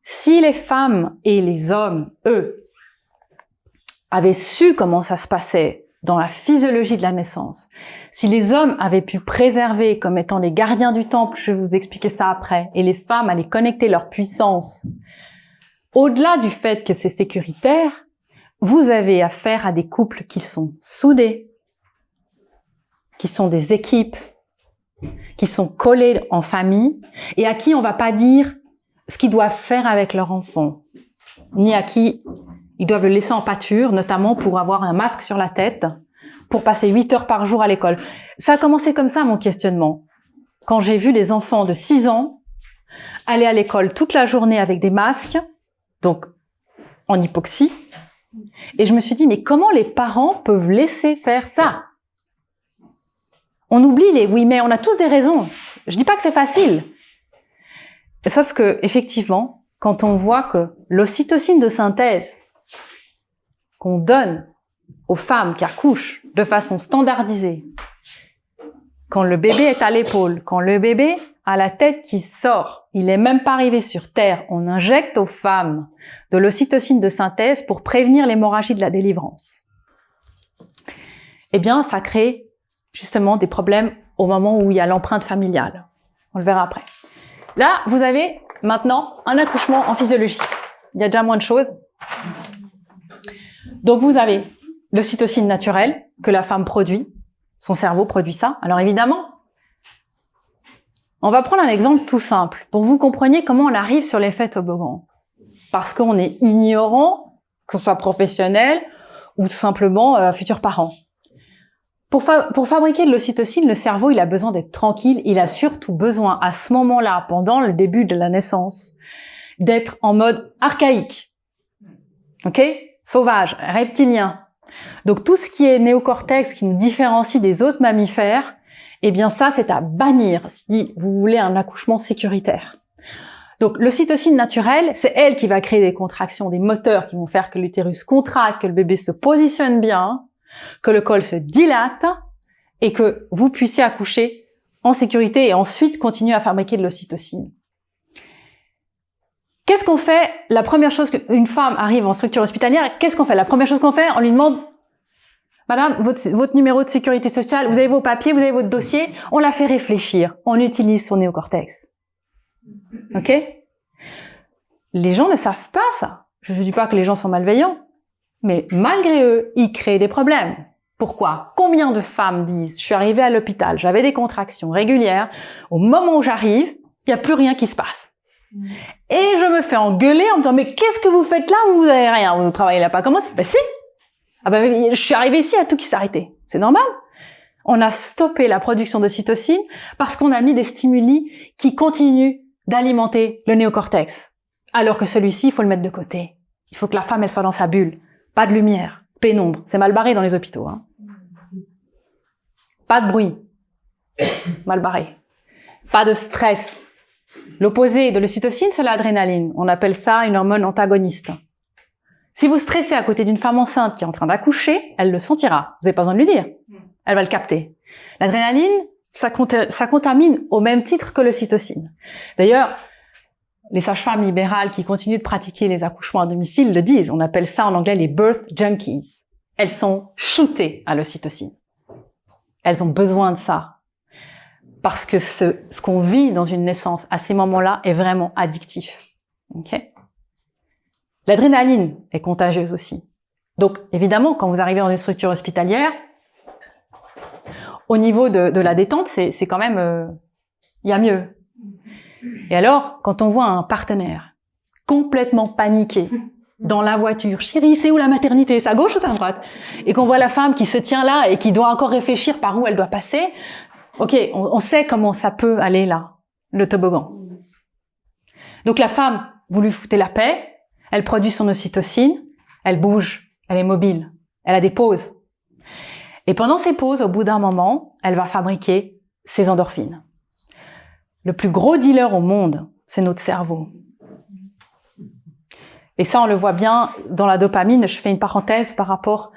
Si les femmes et les hommes, eux, avaient su comment ça se passait dans la physiologie de la naissance, si les hommes avaient pu préserver comme étant les gardiens du temple, je vais vous expliquer ça après, et les femmes allaient connecter leur puissance, au-delà du fait que c'est sécuritaire, vous avez affaire à des couples qui sont soudés, qui sont des équipes, qui sont collés en famille, et à qui on va pas dire ce qu'ils doivent faire avec leur enfant, ni à qui ils doivent le laisser en pâture, notamment pour avoir un masque sur la tête, pour passer 8 heures par jour à l'école. Ça a commencé comme ça, mon questionnement. Quand j'ai vu des enfants de 6 ans aller à l'école toute la journée avec des masques, donc en hypoxie, et je me suis dit, mais comment les parents peuvent laisser faire ça? On oublie les oui, mais on a tous des raisons. Je dis pas que c'est facile. Sauf que, effectivement, quand on voit que l'ocytocine de synthèse qu'on donne aux femmes qui accouchent de façon standardisée, quand le bébé est à l'épaule, quand le bébé a la tête qui sort, il n'est même pas arrivé sur Terre, on injecte aux femmes de l'ocytocine de synthèse pour prévenir l'hémorragie de la délivrance. Eh bien, ça crée justement des problèmes au moment où il y a l'empreinte familiale. On le verra après. Là, vous avez maintenant un accouchement en physiologie. Il y a déjà moins de choses. Donc, vous avez l'ocytocine naturelle que la femme produit. Son cerveau produit ça. Alors, évidemment, on va prendre un exemple tout simple pour que vous compreniez comment on arrive sur l'effet toboggan. Parce qu'on est ignorant, que ce soit professionnel ou tout simplement futur parent. Pour fabriquer de l'ocytocine, le cerveau, il a besoin d'être tranquille. Il a surtout besoin, à ce moment-là, pendant le début de la naissance, d'être en mode archaïque. Ok? Sauvage, reptilien. Donc, tout ce qui est néocortex, qui nous différencie des autres mammifères, eh bien, ça, c'est à bannir si vous voulez un accouchement sécuritaire. Donc, l'ocytocine naturelle, c'est elle qui va créer des contractions, des moteurs qui vont faire que l'utérus contracte, que le bébé se positionne bien, que le col se dilate et que vous puissiez accoucher en sécurité et ensuite continuer à fabriquer de l'ocytocine. Qu'est-ce qu'on fait? La première chose qu'une femme arrive en structure hospitalière, qu'est-ce qu'on fait? La première chose qu'on fait, on lui demande: Madame, votre numéro de sécurité sociale, vous avez vos papiers, vous avez votre dossier, on la fait réfléchir, on utilise son néocortex. Ok? Les gens ne savent pas ça. Je ne dis pas que les gens sont malveillants, mais malgré eux, ils créent des problèmes. Pourquoi? Combien de femmes disent: je suis arrivée à l'hôpital, j'avais des contractions régulières, au moment où j'arrive, il n'y a plus rien qui se passe. Et je me fais engueuler en me disant: mais qu'est-ce que vous faites là? Vous avez rien, vous ne travaillez là pas. Comment ça? Ben si! Ah ben, je suis arrivée ici, à tout qui s'est arrêté. C'est normal. On a stoppé la production d'ocytocine parce qu'on a mis des stimuli qui continuent d'alimenter le néocortex. Alors que celui-ci, il faut le mettre de côté. Il faut que la femme, elle soit dans sa bulle. Pas de lumière, pénombre. C'est mal barré dans les hôpitaux. Hein. Pas de bruit. Mal barré. Pas de stress. L'opposé de l'ocytocine, c'est l'adrénaline. On appelle ça une hormone antagoniste. Si vous stressez à côté d'une femme enceinte qui est en train d'accoucher, elle le sentira. Vous n'avez pas besoin de lui dire. Elle va le capter. L'adrénaline, ça contamine au même titre que l'ocytocine. D'ailleurs, les sages-femmes libérales qui continuent de pratiquer les accouchements à domicile le disent. On appelle ça en anglais les birth junkies. Elles sont shootées à l'ocytocine. Elles ont besoin de ça. Parce que ce qu'on vit dans une naissance à ces moments-là est vraiment addictif. Okay? L'adrénaline est contagieuse aussi. Donc, évidemment, quand vous arrivez dans une structure hospitalière, au niveau de la détente, c'est quand même, y a mieux. Et alors, quand on voit un partenaire complètement paniqué dans la voiture, chérie, c'est où la maternité? C'est à gauche ou c'est à droite? Et qu'on voit la femme qui se tient là et qui doit encore réfléchir par où elle doit passer, ok, on sait comment ça peut aller là, le toboggan. Donc la femme, vous lui foutez la paix, elle produit son ocytocine, elle bouge, elle est mobile, elle a des pauses. Et pendant ces pauses, au bout d'un moment, elle va fabriquer ses endorphines. Le plus gros dealer au monde, c'est notre cerveau. Et ça, on le voit bien dans la dopamine. Je fais une parenthèse par rapport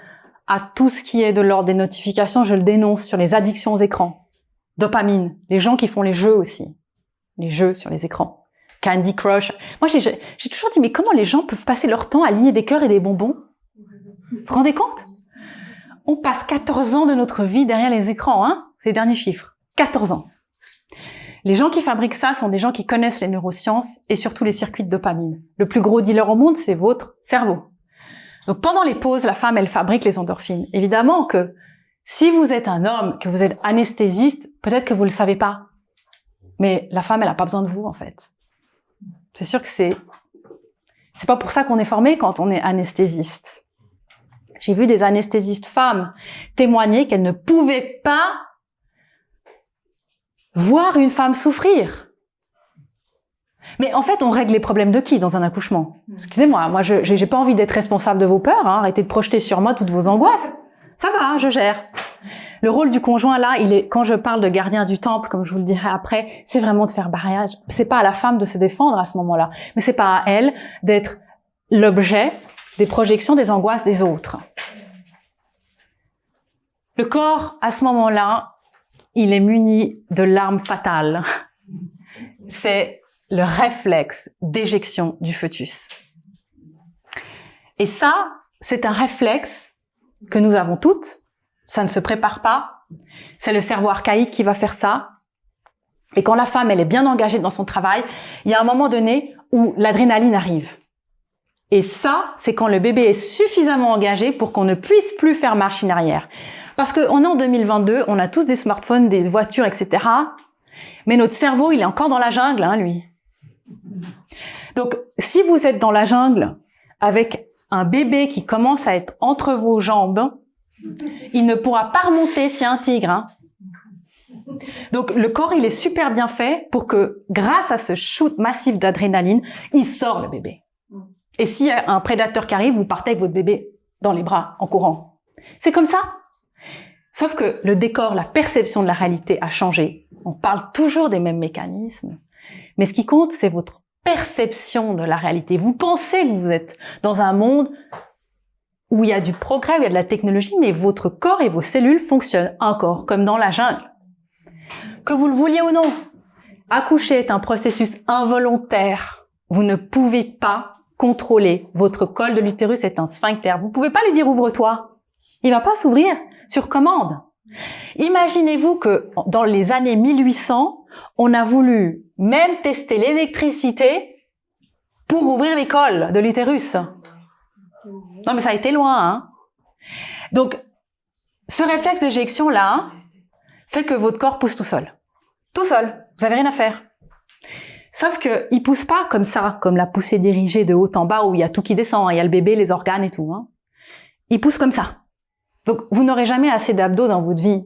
à tout ce qui est de l'ordre des notifications. Je le dénonce sur les addictions aux écrans. Dopamine. Les gens qui font les jeux aussi. Les jeux sur les écrans. Candy Crush. Moi, j'ai toujours dit, mais comment les gens peuvent passer leur temps à aligner des cœurs et des bonbons? Vous vous rendez compte? On passe 14 ans de notre vie derrière les écrans, hein? C'est les derniers chiffres. 14 ans. Les gens qui fabriquent ça sont des gens qui connaissent les neurosciences et surtout les circuits de dopamine. Le plus gros dealer au monde, c'est votre cerveau. Donc pendant les pauses, la femme, elle fabrique les endorphines. Évidemment que si vous êtes un homme, que vous êtes anesthésiste, peut-être que vous le savez pas. Mais la femme, elle a pas besoin de vous, en fait. C'est sûr que c'est pas pour ça qu'on est formé quand on est anesthésiste. J'ai vu des anesthésistes femmes témoigner qu'elles ne pouvaient pas voir une femme souffrir. Mais en fait, on règle les problèmes de qui dans un accouchement? Excusez-moi, moi j'ai pas envie d'être responsable de vos peurs, hein, arrêtez de projeter sur moi toutes vos angoisses. Ça va, hein, je gère. Le rôle du conjoint là, il est, quand je parle de gardien du temple, comme je vous le dirai après, c'est vraiment de faire barrage. C'est pas à la femme de se défendre à ce moment-là, mais c'est pas à elle d'être l'objet des projections des angoisses des autres. Le corps, à ce moment-là, il est muni de l'arme fatale. C'est le réflexe d'éjection du fœtus. Et ça, c'est un réflexe que nous avons toutes. Ça ne se prépare pas. C'est le cerveau archaïque qui va faire ça. Et quand la femme, elle est bien engagée dans son travail, il y a un moment donné où l'adrénaline arrive. Et ça, c'est quand le bébé est suffisamment engagé pour qu'on ne puisse plus faire machine arrière. Parce qu'on est en 2022, on a tous des smartphones, des voitures, etc. Mais notre cerveau, il est encore dans la jungle, hein, lui. Donc, si vous êtes dans la jungle avec un bébé qui commence à être entre vos jambes, il ne pourra pas remonter s'il y a un tigre. Hein. Donc, le corps, il est super bien fait pour que, grâce à ce shoot massif d'adrénaline, il sort le bébé. Et s'il y a un prédateur qui arrive, vous partez avec votre bébé dans les bras, en courant. C'est comme ça. Sauf que le décor, la perception de la réalité a changé. On parle toujours des mêmes mécanismes. Mais ce qui compte, c'est votre perception de la réalité. Vous pensez que vous êtes dans un monde où il y a du progrès, où il y a de la technologie, mais votre corps et vos cellules fonctionnent encore comme dans la jungle. Que vous le vouliez ou non, accoucher est un processus involontaire. Vous ne pouvez pas contrôler. Votre col de l'utérus est un sphincter. Vous pouvez pas lui dire ouvre-toi. Il va pas s'ouvrir sur commande. Imaginez-vous que dans les années 1800, on a voulu même tester l'électricité pour ouvrir les cols de l'utérus. Non, mais ça a été loin, hein. Donc, ce réflexe d'éjection-là fait que votre corps pousse tout seul. Tout seul. Vous avez rien à faire. Sauf que il pousse pas comme ça, comme la poussée dirigée de haut en bas où il y a tout qui descend, il y a le bébé, les organes et tout, hein. Il pousse comme ça. Donc, vous n'aurez jamais assez d'abdos dans votre vie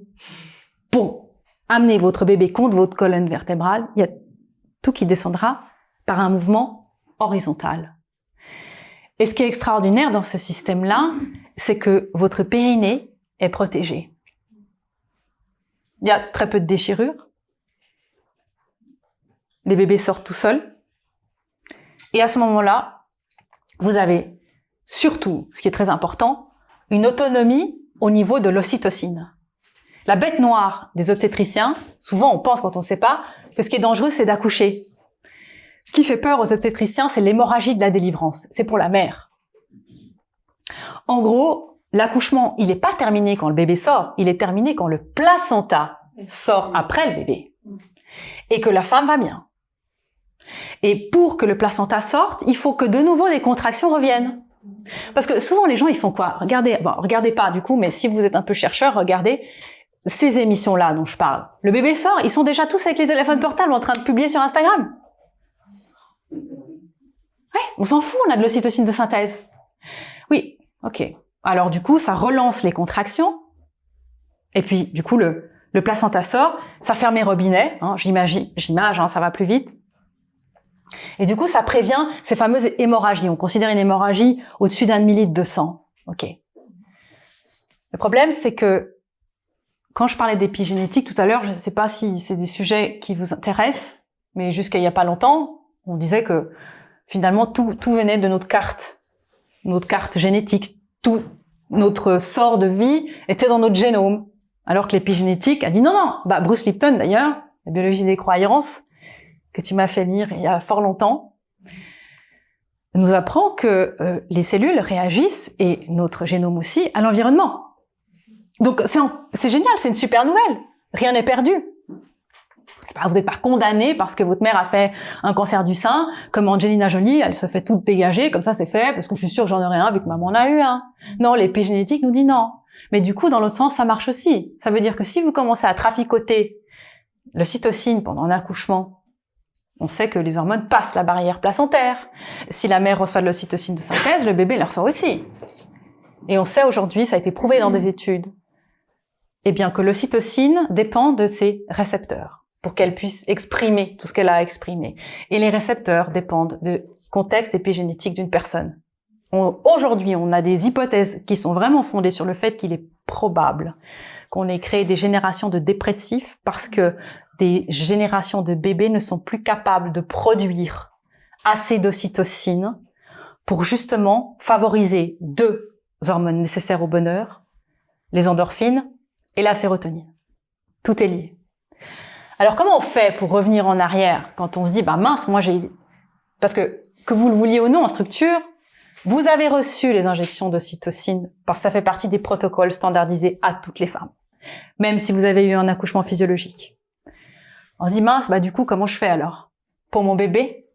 pour amener votre bébé contre votre colonne vertébrale. Il y a tout qui descendra par un mouvement horizontal. Et ce qui est extraordinaire dans ce système-là, c'est que votre périnée est protégé. Il y a très peu de déchirures. Les bébés sortent tout seuls. Et à ce moment-là, vous avez surtout, ce qui est très important, une autonomie au niveau de l'ocytocine. La bête noire des obstétriciens, souvent on pense quand on ne sait pas, que ce qui est dangereux, c'est d'accoucher. Ce qui fait peur aux obstétriciens, c'est l'hémorragie de la délivrance. C'est pour la mère. En gros, l'accouchement, il n'est pas terminé quand le bébé sort, il est terminé quand le placenta sort après le bébé. Et que la femme va bien. Et pour que le placenta sorte, il faut que de nouveau des contractions reviennent. Parce que souvent les gens, ils font quoi? Regardez, bon, regardez pas du coup, mais si vous êtes un peu chercheur, regardez ces émissions-là dont je parle. Le bébé sort, ils sont déjà tous avec les téléphones portables en train de publier sur Instagram. Ouais, on s'en fout, on a de l'ocytocine de synthèse. Oui, ok. Alors du coup, ça relance les contractions. Et puis, du coup, le placenta sort, ça ferme les robinets, hein, j'image, hein, ça va plus vite. Et du coup, ça prévient ces fameuses hémorragies. On considère une hémorragie au-dessus d'1 millilitre de sang. Ok. Le problème, c'est que quand je parlais d'épigénétique tout à l'heure, je ne sais pas si c'est des sujets qui vous intéressent, mais jusqu'à il y a pas longtemps, on disait que finalement tout venait de notre carte génétique. Tout notre sort de vie était dans notre génome. Alors que l'épigénétique a dit non. Bah, Bruce Lipton d'ailleurs, la biologie des croyances, que tu m'as fait lire il y a fort longtemps, nous apprend que les cellules réagissent, et notre génome aussi, à l'environnement. Donc c'est génial, c'est une super nouvelle. Rien n'est perdu. Vous n'êtes pas condamné parce que votre mère a fait un cancer du sein, comme Angelina Jolie, elle se fait toute dégager, comme ça c'est fait, parce que je suis sûre que j'en aurai un vu que maman en a eu un. Non, l'épigénétique nous dit non. Mais du coup, dans l'autre sens, ça marche aussi. Ça veut dire que si vous commencez à traficoter l'ocytocine pendant un accouchement, on sait que les hormones passent la barrière placentaire. Si la mère reçoit de l'ocytocine de synthèse, le bébé la reçoit aussi. Et on sait aujourd'hui, ça a été prouvé dans des études, eh bien que l'ocytocine dépend de ses récepteurs pour qu'elle puisse exprimer tout ce qu'elle a à exprimer. Et les récepteurs dépendent du contexte épigénétique d'une personne. Aujourd'hui, on a des hypothèses qui sont vraiment fondées sur le fait qu'il est probable qu'on ait créé des générations de dépressifs parce que des générations de bébés ne sont plus capables de produire assez d'ocytocine pour justement favoriser 2 hormones nécessaires au bonheur, les endorphines et la sérotonine. Tout est lié. Alors comment on fait pour revenir en arrière quand on se dit bah mince, moi j'ai... Parce que vous le vouliez ou non en structure, vous avez reçu les injections d'ocytocine parce que ça fait partie des protocoles standardisés à toutes les femmes, même si vous avez eu un accouchement physiologique. On se dit mince, bah du coup comment je fais alors? Pour mon bébé,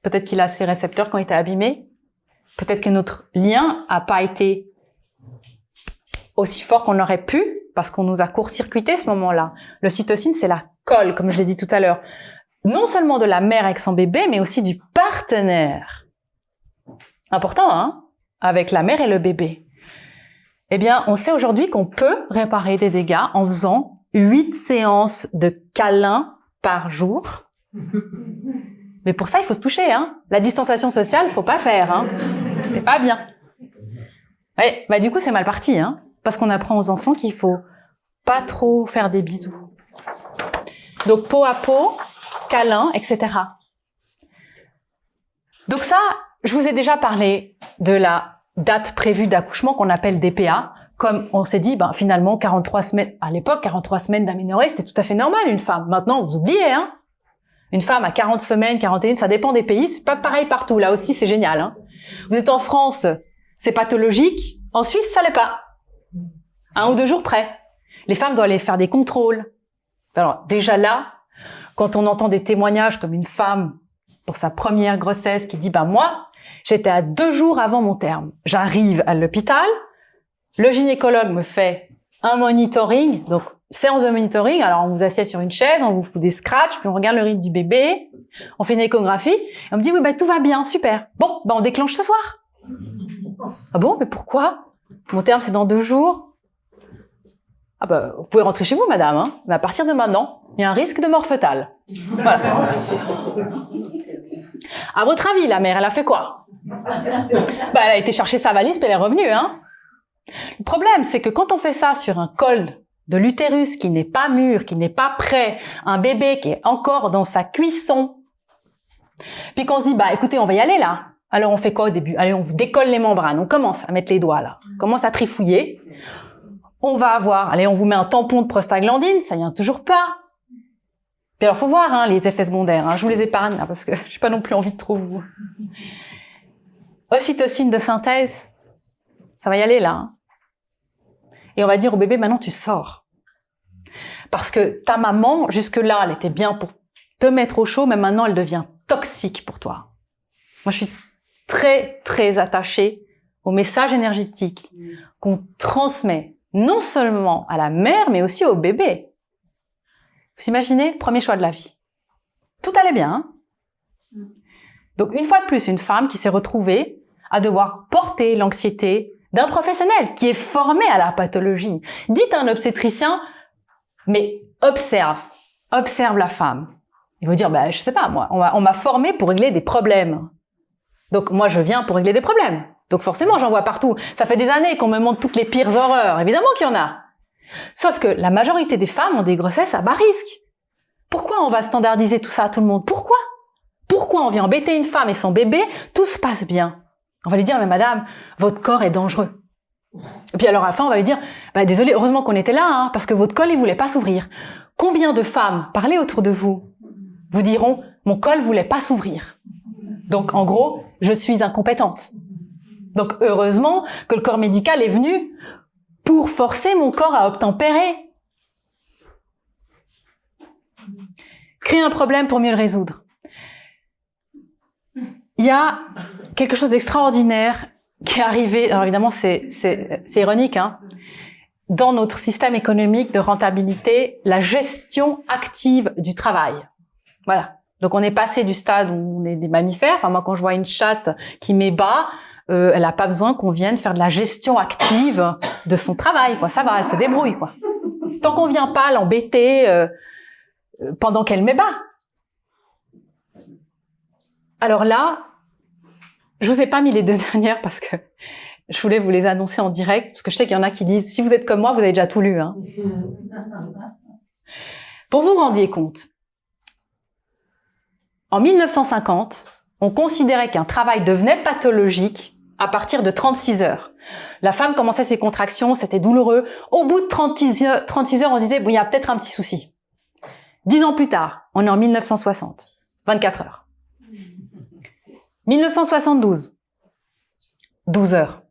peut-être qu'il a ses récepteurs qui ont été abîmés, peut-être que notre lien a pas été aussi fort qu'on aurait pu parce qu'on nous a court-circuité ce moment-là. L'ocytocine, c'est la colle, comme je l'ai dit tout à l'heure, non seulement de la mère avec son bébé, mais aussi du partenaire. Important, hein? Avec la mère et le bébé. Eh bien, on sait aujourd'hui qu'on peut réparer des dégâts en faisant 8 séances de câlins par jour. Mais pour ça, il faut se toucher, hein. La distanciation sociale, faut pas faire, hein. C'est pas bien. Ouais, bah du coup, c'est mal parti, hein. Parce qu'on apprend aux enfants qu'il faut pas trop faire des bisous. Donc, peau à peau, câlin, etc. Donc ça, je vous ai déjà parlé de la date prévue d'accouchement qu'on appelle DPA. Comme on s'est dit, finalement, 43 semaines, à l'époque, 43 semaines d'aménorrhée, c'était tout à fait normal, une femme. Maintenant, vous oubliez, hein. Une femme à 40 semaines, 41, ça dépend des pays, c'est pas pareil partout. Là aussi, c'est génial, hein. Vous êtes en France, c'est pathologique. En Suisse, ça l'est pas. 1 ou 2 jours près. Les femmes doivent aller faire des contrôles. Alors, déjà là, quand on entend des témoignages comme une femme pour sa première grossesse qui dit, moi, j'étais à 2 jours avant mon terme. J'arrive à l'hôpital, le gynécologue me fait un monitoring, donc séance de monitoring, alors on vous assied sur une chaise, on vous fout des scratchs, puis on regarde le rythme du bébé, on fait une échographie, et on me dit, oui, tout va bien, super. Bon, on déclenche ce soir. Ah bon, mais pourquoi? Mon terme, c'est dans 2 jours. Ah vous pouvez rentrer chez vous, madame, hein. Mais à partir de maintenant, il y a un risque de mort fœtale. Voilà. À votre avis, la mère, elle a fait quoi? Elle a été chercher sa valise, puis elle est revenue, hein. Le problème, c'est que quand on fait ça sur un col de l'utérus qui n'est pas mûr, qui n'est pas prêt, un bébé qui est encore dans sa cuisson, puis qu'on se dit, écoutez, on va y aller là. Alors on fait quoi au début? Allez, on vous décolle les membranes, on commence à mettre les doigts là, on commence à trifouiller. On va avoir, allez, on vous met un tampon de prostaglandine, ça vient toujours pas. Puis alors, faut voir, hein, les effets secondaires, hein, je vous les épargne, là, parce que j'ai pas non plus envie de trop vous. Ocytocine de synthèse, ça va y aller, là. Hein. Et on va dire au bébé, maintenant, tu sors. Parce que ta maman, jusque-là, elle était bien pour te mettre au chaud, mais maintenant, elle devient toxique pour toi. Moi, je suis très, très attachée au message énergétique qu'on transmet non seulement à la mère, mais aussi au bébé. Vous imaginez, premier choix de la vie. Tout allait bien. Hein? Donc, une fois de plus, une femme qui s'est retrouvée à devoir porter l'anxiété d'un professionnel qui est formé à la pathologie. Dites à un obstétricien, mais observe la femme. Il va dire, je sais pas, moi, on m'a formé pour régler des problèmes. Donc, moi, je viens pour régler des problèmes. Donc forcément, j'en vois partout. Ça fait des années qu'on me montre toutes les pires horreurs. Évidemment qu'il y en a. Sauf que la majorité des femmes ont des grossesses à bas risque. Pourquoi on va standardiser tout ça à tout le monde? Pourquoi on vient embêter une femme et son bébé? Tout se passe bien. On va lui dire, mais madame, votre corps est dangereux. Et puis alors à la fin, on va lui dire, désolé, heureusement qu'on était là, hein, parce que votre col, il voulait pas s'ouvrir. Combien de femmes, parlez autour de vous, vous diront, mon col voulait pas s'ouvrir. Donc en gros, je suis incompétente. Donc heureusement que le corps médical est venu pour forcer mon corps à obtempérer. Créer un problème pour mieux le résoudre. Il y a quelque chose d'extraordinaire qui est arrivé, alors évidemment c'est ironique, hein, dans notre système économique de rentabilité, la gestion active du travail. Voilà. Donc on est passé du stade où on est des mammifères, enfin moi quand je vois une chatte qui met bas, elle a pas besoin qu'on vienne faire de la gestion active de son travail, quoi. Ça va, elle se débrouille, quoi. Tant qu'on vient pas l'embêter pendant qu'elle met bas. Alors là, je vous ai pas mis les 2 dernières parce que je voulais vous les annoncer en direct, parce que je sais qu'il y en a qui disent, si vous êtes comme moi, vous avez déjà tout lu, hein. Pour vous rendiez compte, en 1950, on considérait qu'un travail devenait pathologique à partir de 36 heures. La femme commençait ses contractions, c'était douloureux. Au bout de 36 heures, on se disait, il y a peut-être un petit souci. 10 ans plus tard, on est en 1960, 24 heures. 1972, 12 heures.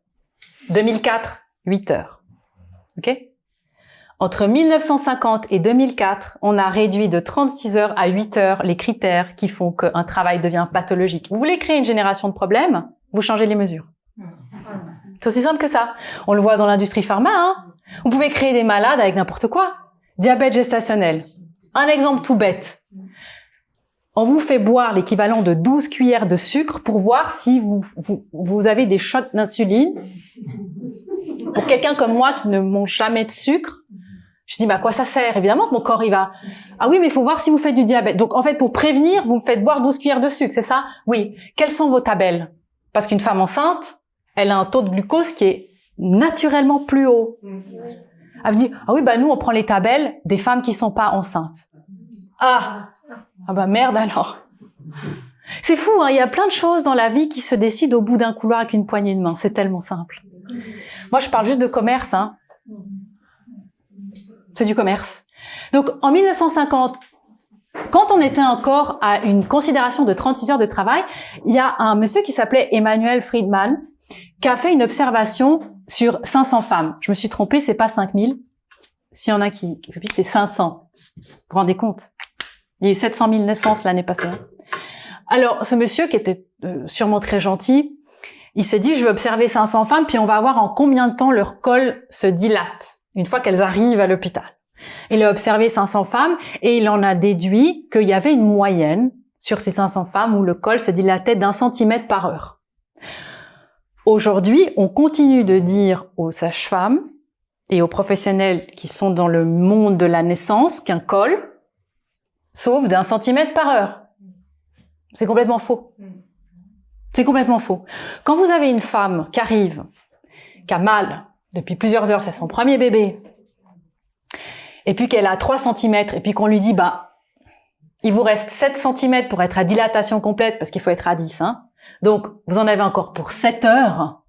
2004, 8 heures. Ok? Entre 1950 et 2004, on a réduit de 36 heures à 8 heures les critères qui font qu'un travail devient pathologique. Vous voulez créer une génération de problèmes? Vous changez les mesures. C'est aussi simple que ça. On le voit dans l'industrie pharma, hein. Vous pouvez créer des malades avec n'importe quoi. Diabète gestationnel. Un exemple tout bête. On vous fait boire l'équivalent de 12 cuillères de sucre pour voir si vous avez des shots d'insuline. Pour quelqu'un comme moi qui ne mange jamais de sucre, je dis, à quoi ça sert? Évidemment que mon corps, il va... Ah oui, mais il faut voir si vous faites du diabète. Donc, en fait, pour prévenir, vous me faites boire 12 cuillères de sucre, c'est ça? Oui. Quelles sont vos tabelles? Parce qu'une femme enceinte, elle a un taux de glucose qui est naturellement plus haut. Elle me dit, ah oui, nous, on prend les tabelles des femmes qui sont pas enceintes. Ah merde alors. C'est fou, hein, il y a plein de choses dans la vie qui se décident au bout d'un couloir avec une poignée de main. C'est tellement simple. Moi, je parle juste de commerce, hein. C'est du commerce. Donc, en 1950, quand on était encore à une considération de 36 heures de travail, il y a un monsieur qui s'appelait Emmanuel Friedman qui a fait une observation sur 500 femmes. Je me suis trompée, c'est pas 5000. S'il y en a qui c'est 500. Vous vous rendez compte? Il y a eu 700 000 naissances l'année passée. Alors, ce monsieur qui était sûrement très gentil, il s'est dit, je vais observer 500 femmes, puis on va voir en combien de temps leur col se dilate, une fois qu'elles arrivent à l'hôpital. Il a observé 500 femmes, et il en a déduit qu'il y avait une moyenne sur ces 500 femmes où le col se dilatait d'1 centimètre par heure. Aujourd'hui, on continue de dire aux sages-femmes et aux professionnels qui sont dans le monde de la naissance qu'un col sauve d'1 centimètre par heure. C'est complètement faux. C'est complètement faux. Quand vous avez une femme qui arrive, qui a mal depuis plusieurs heures, c'est son premier bébé, et puis qu'elle a 3 centimètres, et puis qu'on lui dit, il vous reste 7 centimètres pour être à dilatation complète, parce qu'il faut être à 10, hein. Donc, vous en avez encore pour 7 heures.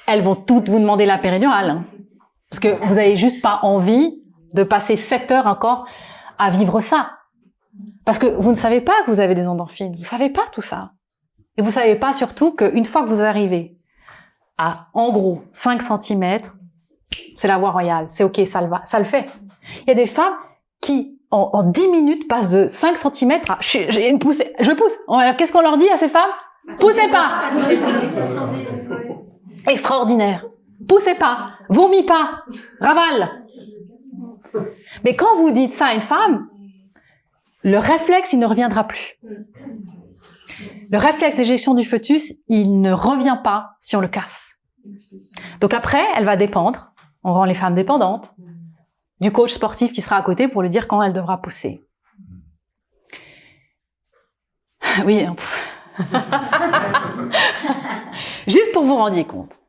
Elles vont toutes vous demander la péridurale, hein. Parce que vous avez juste pas envie de passer 7 heures encore à vivre ça. Parce que vous ne savez pas que vous avez des endorphines. Vous savez pas tout ça. Et vous savez pas surtout qu'une fois que vous arrivez à, en gros, 5 centimètres, c'est la voie royale. C'est OK, ça le fait. Il y a des femmes qui, en 10 minutes, passent de 5 centimètres à, j'ai une poussée, je pousse. Qu'est-ce qu'on leur dit à ces femmes? Poussez pas! Extraordinaire. Poussez pas. Vomis pas. Ravale. Mais quand vous dites ça à une femme, le réflexe, il ne reviendra plus. Le réflexe d'éjection du fœtus, il ne revient pas si on le casse. Donc après, elle va dépendre, on rend les femmes dépendantes, du coach sportif qui sera à côté pour lui dire quand elle devra pousser. Oui. Juste pour vous rendre compte.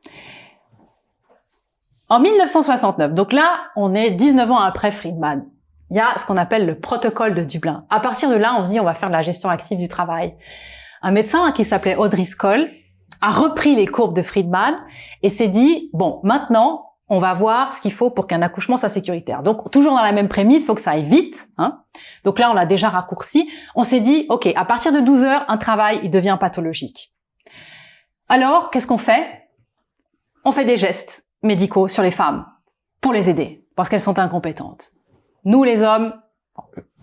En 1969, donc là, on est 19 ans après Friedman, il y a ce qu'on appelle le protocole de Dublin. À partir de là, on se dit on va faire de la gestion active du travail. Un médecin qui s'appelait Audrey Scholl a repris les courbes de Friedman et s'est dit, bon, maintenant, on va voir ce qu'il faut pour qu'un accouchement soit sécuritaire. Donc, toujours dans la même prémisse, il faut que ça aille vite, hein. Donc là, on l'a déjà raccourci. On s'est dit, OK, à partir de 12 heures, un travail, il devient pathologique. Alors, qu'est-ce qu'on fait? On fait des gestes médicaux sur les femmes pour les aider, parce qu'elles sont incompétentes. Nous, les hommes,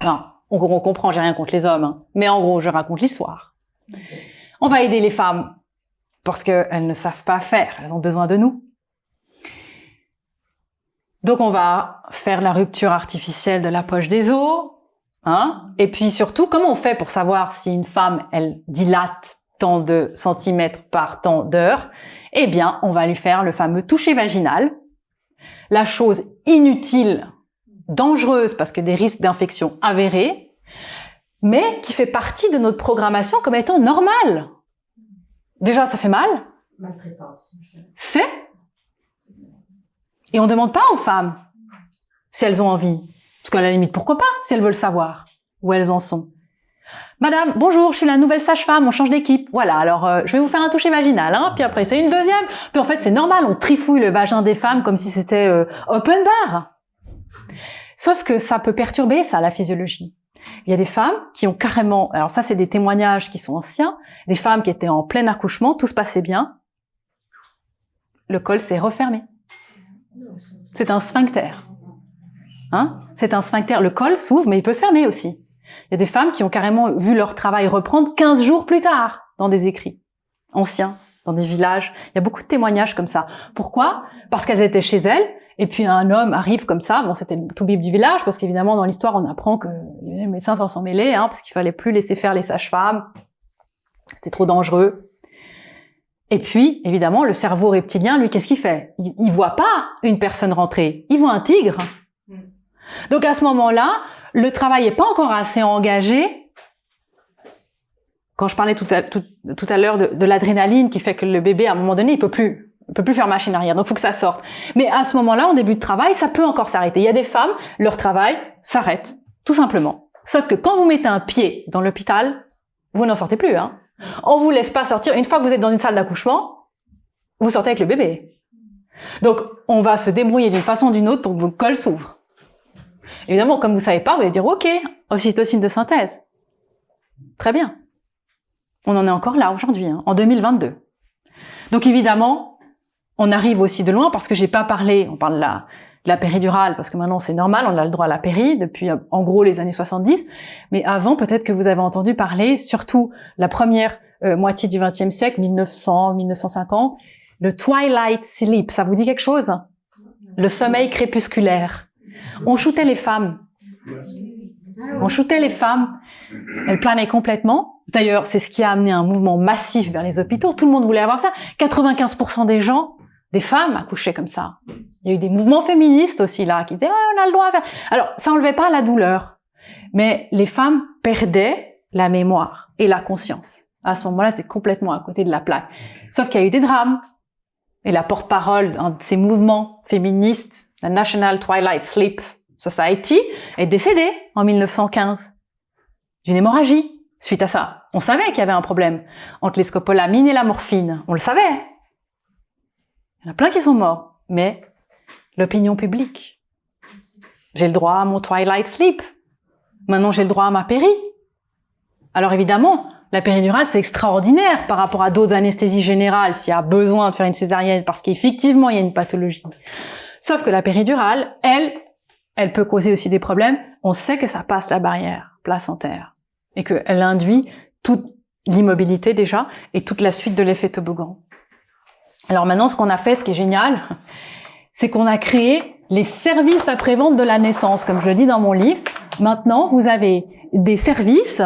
non, on comprend, j'ai rien contre les hommes, hein, mais en gros, je raconte l'histoire. On va aider les femmes parce qu'elles ne savent pas faire, elles ont besoin de nous. Donc, on va faire la rupture artificielle de la poche des os, hein, et puis surtout, comment on fait pour savoir si une femme, elle dilate tant de centimètres par tant d'heures? Eh bien, on va lui faire le fameux toucher vaginal, la chose inutile, dangereuse parce que des risques d'infection avérés, mais qui fait partie de notre programmation comme étant normale. Déjà, ça fait mal. Maltraitance. C'est. Et on ne demande pas aux femmes si elles ont envie. Parce qu'à la limite, pourquoi pas, si elles veulent savoir où elles en sont. Madame, bonjour, je suis la nouvelle sage-femme, on change d'équipe. Voilà, alors je vais vous faire un toucher vaginal, hein, puis après c'est une deuxième. Puis en fait, c'est normal, on trifouille le vagin des femmes comme si c'était open bar. Sauf que ça peut perturber, ça, la physiologie. Il y a des femmes qui ont carrément, alors ça c'est des témoignages qui sont anciens, des femmes qui étaient en plein accouchement, tout se passait bien, le col s'est refermé. C'est un sphincter. Hein? C'est un sphincter, le col s'ouvre, mais il peut se fermer aussi. Il y a des femmes qui ont carrément vu leur travail reprendre 15 jours plus tard, dans des écrits anciens, dans des villages. Il y a beaucoup de témoignages comme ça. Pourquoi? Parce qu'elles étaient chez elles, et puis un homme arrive comme ça, bon c'était le toubib du village, parce qu'évidemment dans l'histoire on apprend que les médecins s'en sont mêlés, hein, parce qu'il fallait plus laisser faire les sages-femmes, c'était trop dangereux. Et puis évidemment le cerveau reptilien, lui qu'est-ce qu'il fait? Il voit pas une personne rentrer, il voit un tigre. Donc à ce moment-là, le travail n'est pas encore assez engagé. Quand je parlais tout à l'heure de l'adrénaline qui fait que le bébé à un moment donné il peut plus faire machine arrière, donc il faut que ça sorte. Mais à ce moment-là, en début de travail, ça peut encore s'arrêter. Il y a des femmes, leur travail s'arrête, tout simplement. Sauf que quand vous mettez un pied dans l'hôpital, vous n'en sortez plus, hein. On vous laisse pas sortir. Une fois que vous êtes dans une salle d'accouchement, vous sortez avec le bébé. Donc, on va se débrouiller d'une façon ou d'une autre pour que vos cols s'ouvrent. Évidemment, comme vous savez pas, vous allez dire, OK, ocytocine de synthèse. Très bien. On en est encore là aujourd'hui, hein, en 2022. Donc, évidemment, on arrive aussi de loin parce que j'ai pas parlé, on parle de la péridurale, parce que maintenant c'est normal, on a le droit à la péri depuis en gros les années 70, mais avant peut-être que vous avez entendu parler, surtout la première moitié du XXe siècle, 1900, 1950, le twilight sleep, ça vous dit quelque chose? Le sommeil crépusculaire. On shootait les femmes. On shootait les femmes, elles planaient complètement. D'ailleurs, c'est ce qui a amené un mouvement massif vers les hôpitaux, tout le monde voulait avoir ça. 95% des gens, des femmes accouchaient comme ça. Il y a eu des mouvements féministes aussi là, qui disaient on a le droit à faire. Alors, ça enlevait pas la douleur, mais les femmes perdaient la mémoire et la conscience. À ce moment-là, c'était complètement à côté de la plaque. Sauf qu'il y a eu des drames. Et la porte-parole d'un de ces mouvements féministes, la National Twilight Sleep Society, est décédée en 1915 d'une hémorragie. Suite à ça, on savait qu'il y avait un problème entre les scopolamines et la morphine. On le savait. Il y en a plein qui sont morts, mais l'opinion publique. J'ai le droit à mon twilight sleep. Maintenant, j'ai le droit à ma péri. Alors évidemment, la péridurale, c'est extraordinaire par rapport à d'autres anesthésies générales s'il y a besoin de faire une césarienne parce qu'effectivement, il y a une pathologie. Sauf que la péridurale, elle peut causer aussi des problèmes. On sait que ça passe la barrière placentaire et qu'elle induit toute l'immobilité déjà et toute la suite de l'effet toboggan. Alors maintenant, ce qu'on a fait, ce qui est génial, c'est qu'on a créé les services après-vente de la naissance, comme je le dis dans mon livre. Maintenant, vous avez des services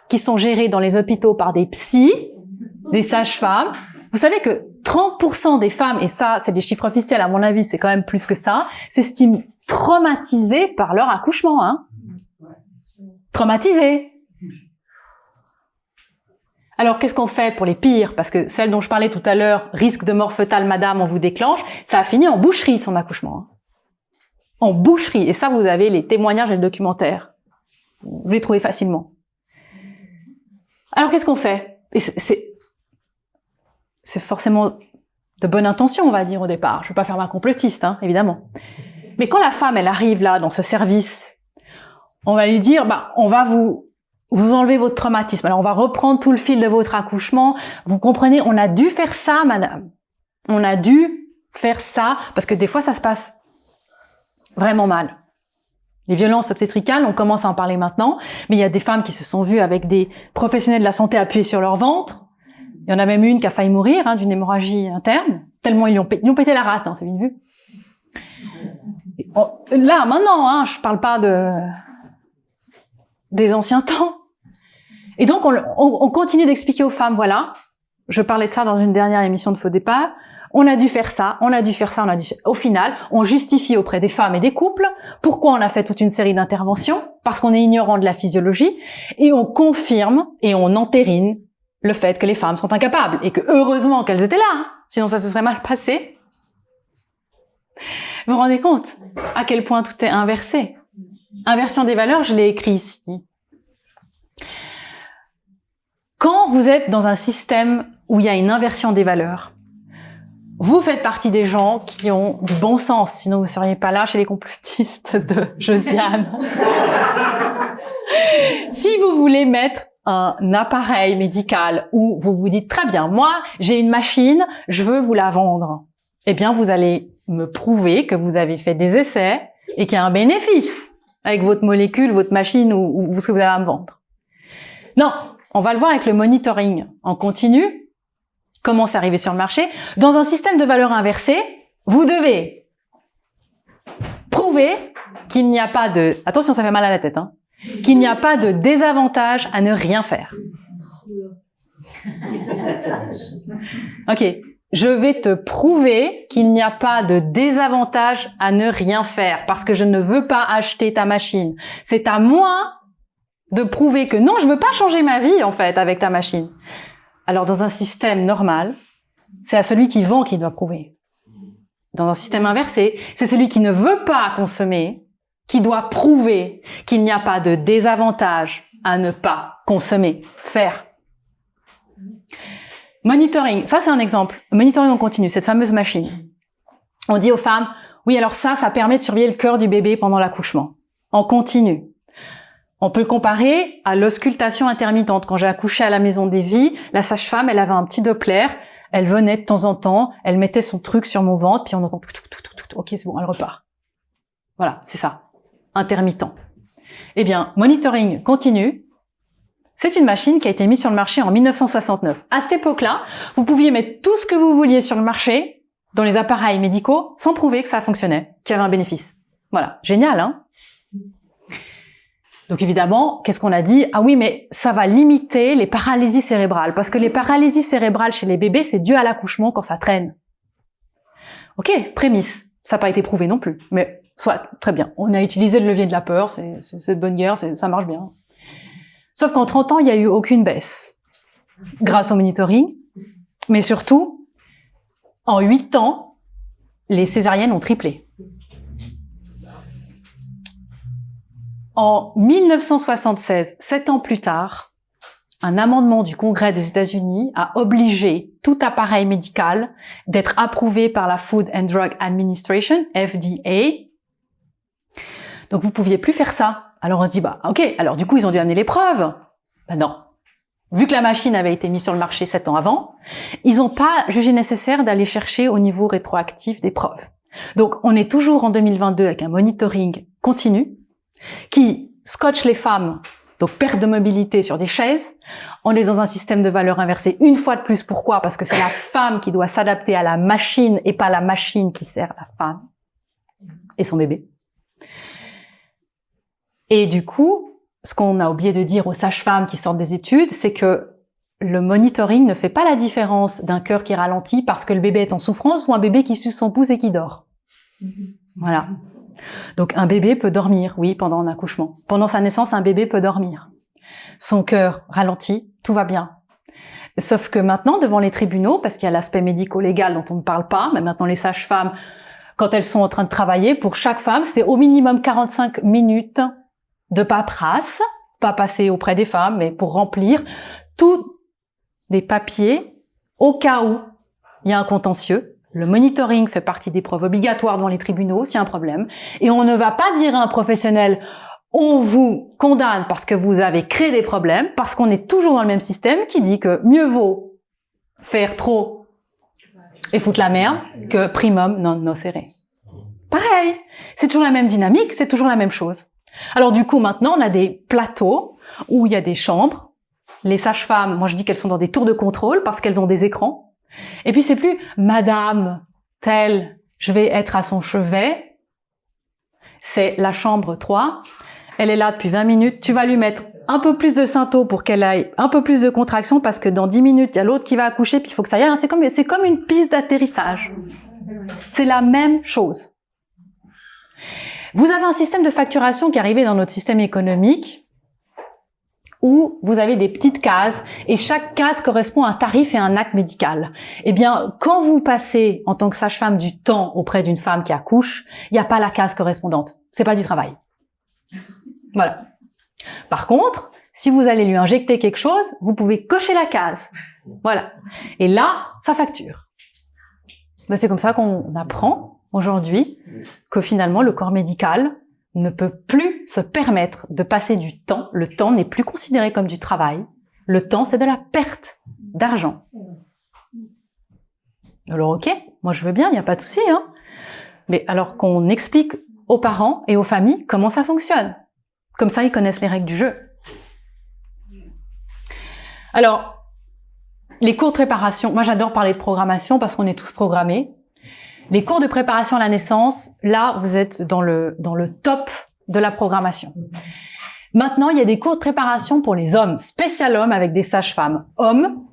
qui sont gérés dans les hôpitaux par des psys, des sages-femmes. Vous savez que 30% des femmes, et ça, c'est des chiffres officiels, à mon avis, c'est quand même plus que ça, s'estiment traumatisées par leur accouchement, hein. Traumatisées. Alors, qu'est-ce qu'on fait pour les pires? Parce que celle dont je parlais tout à l'heure, risque de mort fœtale, madame, on vous déclenche, ça a fini en boucherie, son accouchement. Hein. En boucherie. Et ça, vous avez les témoignages et le documentaire. Vous les trouvez facilement. Alors, qu'est-ce qu'on fait? Et c'est forcément de bonne intention, on va dire, au départ. Je ne vais pas faire ma complotiste, hein, évidemment. Mais quand la femme, elle arrive là, dans ce service, on va lui dire, on va vous enlever votre traumatisme. Alors, on va reprendre tout le fil de votre accouchement. Vous comprenez, on a dû faire ça, madame. On a dû faire ça, parce que des fois, ça se passe vraiment mal. Les violences obstétricales, on commence à en parler maintenant, mais il y a des femmes qui se sont vues avec des professionnels de la santé appuyés sur leur ventre. Il y en a même une qui a failli mourir, hein, d'une hémorragie interne, tellement ils lui ont pété la rate, hein, c'est vite vu. Là, maintenant, hein, je parle pas des anciens temps. Et donc, on continue d'expliquer aux femmes, voilà, je parlais de ça dans une dernière émission de Faux Départ, on a dû faire ça, on a dû faire ça, Au final, on justifie auprès des femmes et des couples pourquoi on a fait toute une série d'interventions, parce qu'on est ignorant de la physiologie, et on confirme et on entérine le fait que les femmes sont incapables, et que heureusement qu'elles étaient là, hein, sinon ça se serait mal passé. Vous vous rendez compte à quel point tout est inversé? Inversion des valeurs, je l'ai écrit ici. Quand vous êtes dans un système où il y a une inversion des valeurs, vous faites partie des gens qui ont du bon sens, sinon vous ne seriez pas là chez les complotistes de Josiane. Si vous voulez mettre un appareil médical où vous vous dites très bien, moi j'ai une machine, je veux vous la vendre, eh bien vous allez me prouver que vous avez fait des essais et qu'il y a un bénéfice avec votre molécule, votre machine ou ce que vous avez à me vendre. Non, on va le voir avec le monitoring en continu. Comment c'est arrivé sur le marché? Dans un système de valeurs inversées, vous devez prouver qu'il n'y a pas de... Attention, ça fait mal à la tête, hein. Qu'il n'y a pas de désavantage à ne rien faire. Ok, je vais te prouver qu'il n'y a pas de désavantage à ne rien faire parce que je ne veux pas acheter ta machine. C'est à moi de prouver que non, je veux pas changer ma vie en fait avec ta machine. Alors dans un système normal, c'est à celui qui vend qui doit prouver. Dans un système inversé, c'est celui qui ne veut pas consommer qui doit prouver qu'il n'y a pas de désavantage à ne pas consommer, faire. Monitoring, ça c'est un exemple. Monitoring en continu, cette fameuse machine. On dit aux femmes, oui alors ça permet de surveiller le cœur du bébé pendant l'accouchement. En continu. On peut le comparer à l'auscultation intermittente. Quand j'ai accouché à la Maison des Vies, la sage-femme, elle avait un petit Doppler, elle venait de temps en temps, elle mettait son truc sur mon ventre, puis on entend tout, ok c'est bon, elle repart. Voilà, c'est ça. Intermittent. Eh bien, monitoring continu, c'est une machine qui a été mise sur le marché en 1969. À cette époque-là, vous pouviez mettre tout ce que vous vouliez sur le marché, dans les appareils médicaux, sans prouver que ça fonctionnait, qu'il y avait un bénéfice. Voilà, génial, hein? Donc évidemment, qu'est-ce qu'on a dit? Ah oui, mais ça va limiter les paralysies cérébrales, parce que les paralysies cérébrales chez les bébés, c'est dû à l'accouchement quand ça traîne. Ok, prémisse, ça n'a pas été prouvé non plus, mais soit, très bien. On a utilisé le levier de la peur, c'est de bonne guerre, ça marche bien. Sauf qu'en 30 ans, il n'y a eu aucune baisse, grâce au monitoring, mais surtout, en 8 ans, les césariennes ont triplé. En 1976, 7 ans plus tard, un amendement du Congrès des États-Unis a obligé tout appareil médical d'être approuvé par la Food and Drug Administration, FDA. Donc vous pouviez plus faire ça. Alors on se dit, bah ok, alors du coup ils ont dû amener les preuves. Ben non. Vu que la machine avait été mise sur le marché 7 ans avant, ils n'ont pas jugé nécessaire d'aller chercher au niveau rétroactif des preuves. Donc on est toujours en 2022 avec un monitoring continu, qui scotche les femmes, donc perte de mobilité sur des chaises. On est dans un système de valeur inversée une fois de plus. Pourquoi? Parce que c'est la femme qui doit s'adapter à la machine et pas la machine qui sert la femme et son bébé. Et du coup, ce qu'on a oublié de dire aux sages-femmes qui sortent des études, c'est que le monitoring ne fait pas la différence d'un cœur qui ralentit parce que le bébé est en souffrance ou un bébé qui suce son pouce et qui dort. Voilà. Donc un bébé peut dormir, oui, pendant un accouchement. Pendant sa naissance, un bébé peut dormir. Son cœur ralentit, tout va bien. Sauf que maintenant, devant les tribunaux, parce qu'il y a l'aspect médico-légal dont on ne parle pas, mais maintenant les sages-femmes, quand elles sont en train de travailler, pour chaque femme, c'est au minimum 45 minutes de paperasse, pas passer auprès des femmes, mais pour remplir tous des papiers au cas où il y a un contentieux. Le monitoring fait partie des preuves obligatoires devant les tribunaux s'il y a un problème. Et on ne va pas dire à un professionnel « on vous condamne parce que vous avez créé des problèmes », parce qu'on est toujours dans le même système qui dit que mieux vaut faire trop et foutre la merde que primum non nocere. Pareil, c'est toujours la même dynamique, c'est toujours la même chose. Alors du coup, maintenant, on a des plateaux où il y a des chambres. Les sages-femmes, moi je dis qu'elles sont dans des tours de contrôle parce qu'elles ont des écrans. Et puis c'est plus madame telle, je vais être à son chevet. C'est la chambre 3. Elle est là depuis 20 minutes. Tu vas lui mettre un peu plus de synto pour qu'elle aille un peu plus de contraction parce que dans 10 minutes, il y a l'autre qui va accoucher puis il faut que ça y aille. C'est comme une piste d'atterrissage. C'est la même chose. Vous avez un système de facturation qui est arrivé dans notre système économique où vous avez des petites cases et chaque case correspond à un tarif et à un acte médical. Eh bien, quand vous passez en tant que sage-femme du temps auprès d'une femme qui accouche, il n'y a pas la case correspondante. C'est pas du travail. Voilà. Par contre, si vous allez lui injecter quelque chose, vous pouvez cocher la case. Voilà. Et là, ça facture. Ben, c'est comme ça qu'on apprend aujourd'hui que finalement, le corps médical ne peut plus se permettre de passer du temps. Le temps n'est plus considéré comme du travail. Le temps, c'est de la perte d'argent. Alors ok, moi je veux bien, il n'y a pas de souci, hein. Mais alors qu'on explique aux parents et aux familles comment ça fonctionne. Comme ça, ils connaissent les règles du jeu. Alors, les cours de préparation, moi j'adore parler de programmation parce qu'on est tous programmés. Les cours de préparation à la naissance, là, vous êtes dans le top de la programmation. Maintenant, il y a des cours de préparation pour les hommes, spécial hommes avec des sages-femmes hommes.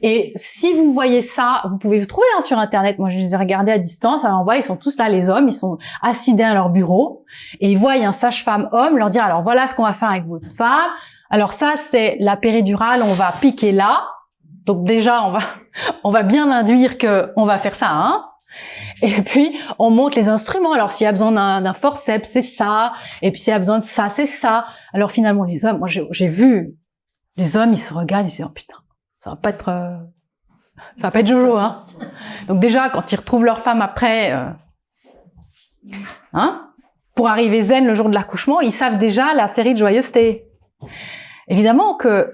Et si vous voyez ça, vous pouvez vous trouver sur Internet. Moi, je les ai regardés à distance. Alors, on voit, ils sont tous là, les hommes. Ils sont assis derrière leur bureau et ils voient un sage-femme homme leur dire, alors voilà ce qu'on va faire avec votre femme. Alors ça, c'est la péridurale. On va piquer là. Donc déjà, on va bien induire que on va faire ça, hein. Et puis, on monte les instruments. Alors, s'il y a besoin d'un forceps, c'est ça. Et puis, s'il y a besoin de ça, c'est ça. Alors, finalement, les hommes, moi, j'ai vu, les hommes, ils se regardent, ils disent, oh putain, ça va pas être jojo, hein. Donc déjà, quand ils retrouvent leur femme après, pour arriver zen le jour de l'accouchement, ils savent déjà la série de joyeuseté. Évidemment que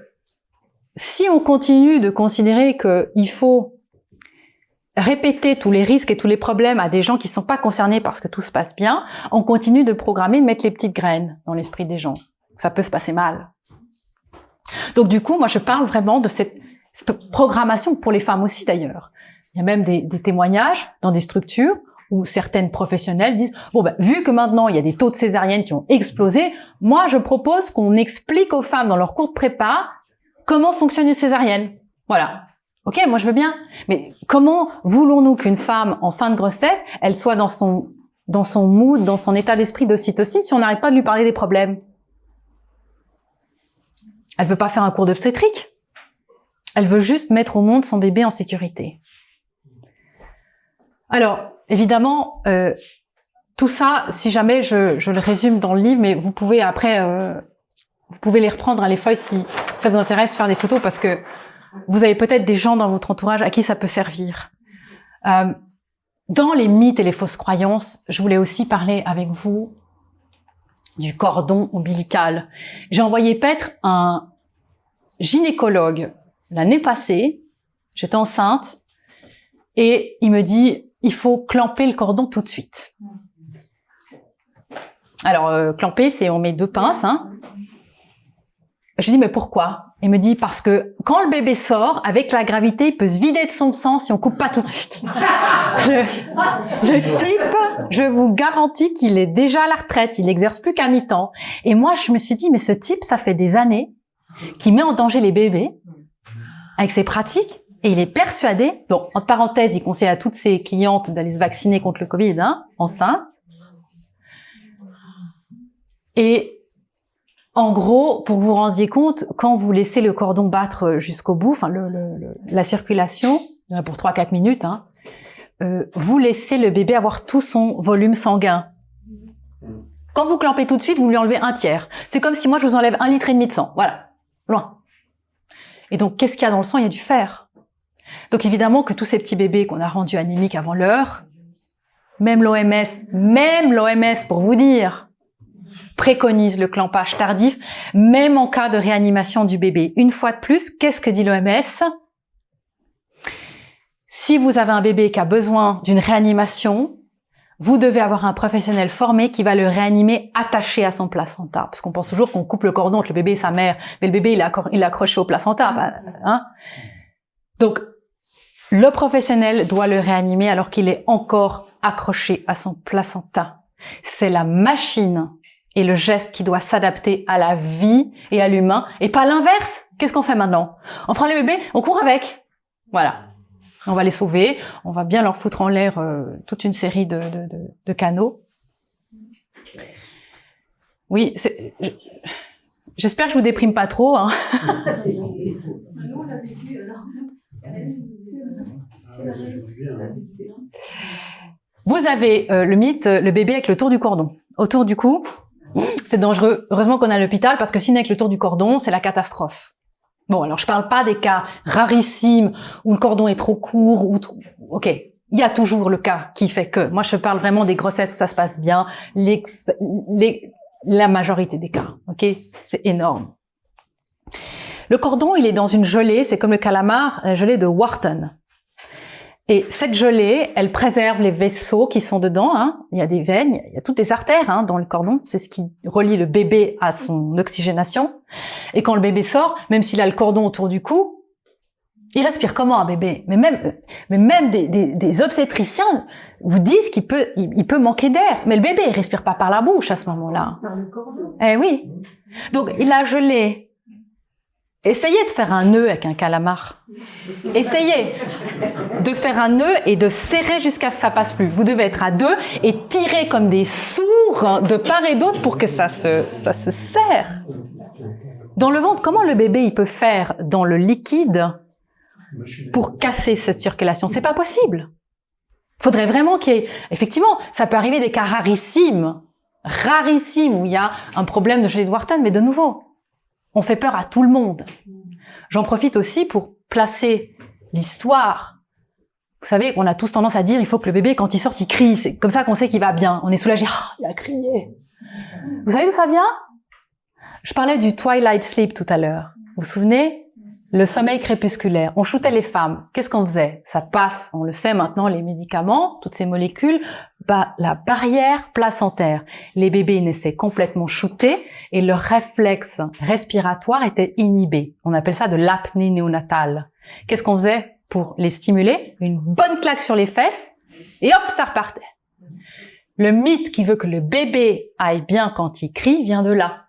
si on continue de considérer qu'il faut répéter tous les risques et tous les problèmes à des gens qui ne sont pas concernés parce que tout se passe bien, on continue de programmer, de mettre les petites graines dans l'esprit des gens. Ça peut se passer mal. Donc du coup, moi je parle vraiment de cette programmation pour les femmes aussi d'ailleurs. Il y a même des témoignages dans des structures où certaines professionnelles disent « Bon, vu que maintenant il y a des taux de césariennes qui ont explosé, moi je propose qu'on explique aux femmes dans leur cours de prépa comment fonctionne une césarienne. » Voilà. Ok, moi je veux bien. Mais comment voulons-nous qu'une femme en fin de grossesse, elle soit dans son mood, dans son état d'esprit d'ocytocine si on n'arrête pas de lui parler des problèmes? Elle veut pas faire un cours d'obstétrique. Elle veut juste mettre au monde son bébé en sécurité. Alors, évidemment, tout ça, si jamais je le résume dans le livre, mais vous pouvez après, vous pouvez les reprendre les feuilles si ça vous intéresse, faire des photos, parce que vous avez peut-être des gens dans votre entourage à qui ça peut servir. Dans les mythes et les fausses croyances, je voulais aussi parler avec vous du cordon ombilical. J'ai envoyé paître un gynécologue l'année passée, j'étais enceinte, et il me dit « il faut clamper le cordon tout de suite ». Alors, clamper, c'est on met 2 pinces, hein. Je dis « mais pourquoi ?» Il me dit « parce que quand le bébé sort, avec la gravité, il peut se vider de son sang si on coupe pas tout de suite. » Le type, je vous garantis qu'il est déjà à la retraite, il exerce plus qu'à mi-temps. Et moi, je me suis dit « mais ce type, ça fait des années qu'il met en danger les bébés avec ses pratiques. » Et il est persuadé, bon, entre parenthèses, il conseille à toutes ses clientes d'aller se vacciner contre le Covid, enceintes. Et en gros, pour que vous vous rendiez compte, quand vous laissez le cordon battre jusqu'au bout, enfin la circulation, pour 3-4 minutes, vous laissez le bébé avoir tout son volume sanguin. Quand vous clampez tout de suite, vous lui enlevez 1/3. C'est comme si moi je vous enlève 1,5 litre de sang. Voilà, loin. Et donc, qu'est-ce qu'il y a dans le sang? Il y a du fer. Donc évidemment que tous ces petits bébés qu'on a rendus anémiques avant l'heure, même l'OMS pour vous dire, préconise le clampage tardif, même en cas de réanimation du bébé. Une fois de plus, qu'est-ce que dit l'OMS? Si vous avez un bébé qui a besoin d'une réanimation, vous devez avoir un professionnel formé qui va le réanimer attaché à son placenta. Parce qu'on pense toujours qu'on coupe le cordon entre le bébé et sa mère, mais le bébé il est accroché au placenta. Donc, le professionnel doit le réanimer alors qu'il est encore accroché à son placenta. C'est la machine et le geste qui doit s'adapter à la vie et à l'humain, et pas l'inverse. Qu'est-ce qu'on fait maintenant? On prend les bébés, on court avec. Voilà. On va les sauver, on va bien leur foutre en l'air toute une série de canaux. Oui, j'espère que je vous déprime pas trop. Vous avez le mythe, le bébé avec le tour du cordon. Autour du cou, c'est dangereux. Heureusement qu'on a l'hôpital, parce que sinon avec le tour du cordon, c'est la catastrophe. Bon, alors je parle pas des cas rarissimes où le cordon est trop court, ok, il y a toujours le cas qui fait que. Moi, je parle vraiment des grossesses où ça se passe bien, la majorité des cas, ok, c'est énorme. Le cordon, il est dans une gelée, c'est comme le calamar, la gelée de Wharton. Et cette gelée, elle préserve les vaisseaux qui sont dedans. Il y a des veines, il y a toutes les artères dans le cordon. C'est ce qui relie le bébé à son oxygénation. Et quand le bébé sort, même s'il a le cordon autour du cou, il respire comment un bébé? Mais même des obstétriciens vous disent qu'il peut manquer d'air. Mais le bébé, il respire pas par la bouche à ce moment-là. Par le cordon. Eh oui. Donc il a gelé. Essayez de faire un nœud avec un calamar. Essayez de faire un nœud et de serrer jusqu'à ce que ça passe plus. Vous devez être à 2 et tirer comme des sourds de part et d'autre pour que ça se serre. Dans le ventre, comment le bébé il peut faire dans le liquide pour casser cette circulation? C'est pas possible. Faudrait vraiment qu'il y ait... Effectivement, ça peut arriver des cas rarissimes où il y a un problème de gelée de Wharton, mais de nouveau, on fait peur à tout le monde. J'en profite aussi pour placer l'histoire. Vous savez, on a tous tendance à dire, il faut que le bébé, quand il sort, il crie. C'est comme ça qu'on sait qu'il va bien. On est soulagé. Ah, il a crié. Vous savez d'où ça vient? Je parlais du twilight sleep tout à l'heure. Vous vous souvenez? Le sommeil crépusculaire. On shootait les femmes. Qu'est-ce qu'on faisait? Ça passe, on le sait maintenant, les médicaments, toutes ces molécules, la barrière placentaire. Les bébés naissaient complètement shootés et leur réflexe respiratoire était inhibé. On appelle ça de l'apnée néonatale. Qu'est-ce qu'on faisait pour les stimuler? Une bonne claque sur les fesses et hop, ça repartait. Le mythe qui veut que le bébé aille bien quand il crie vient de là.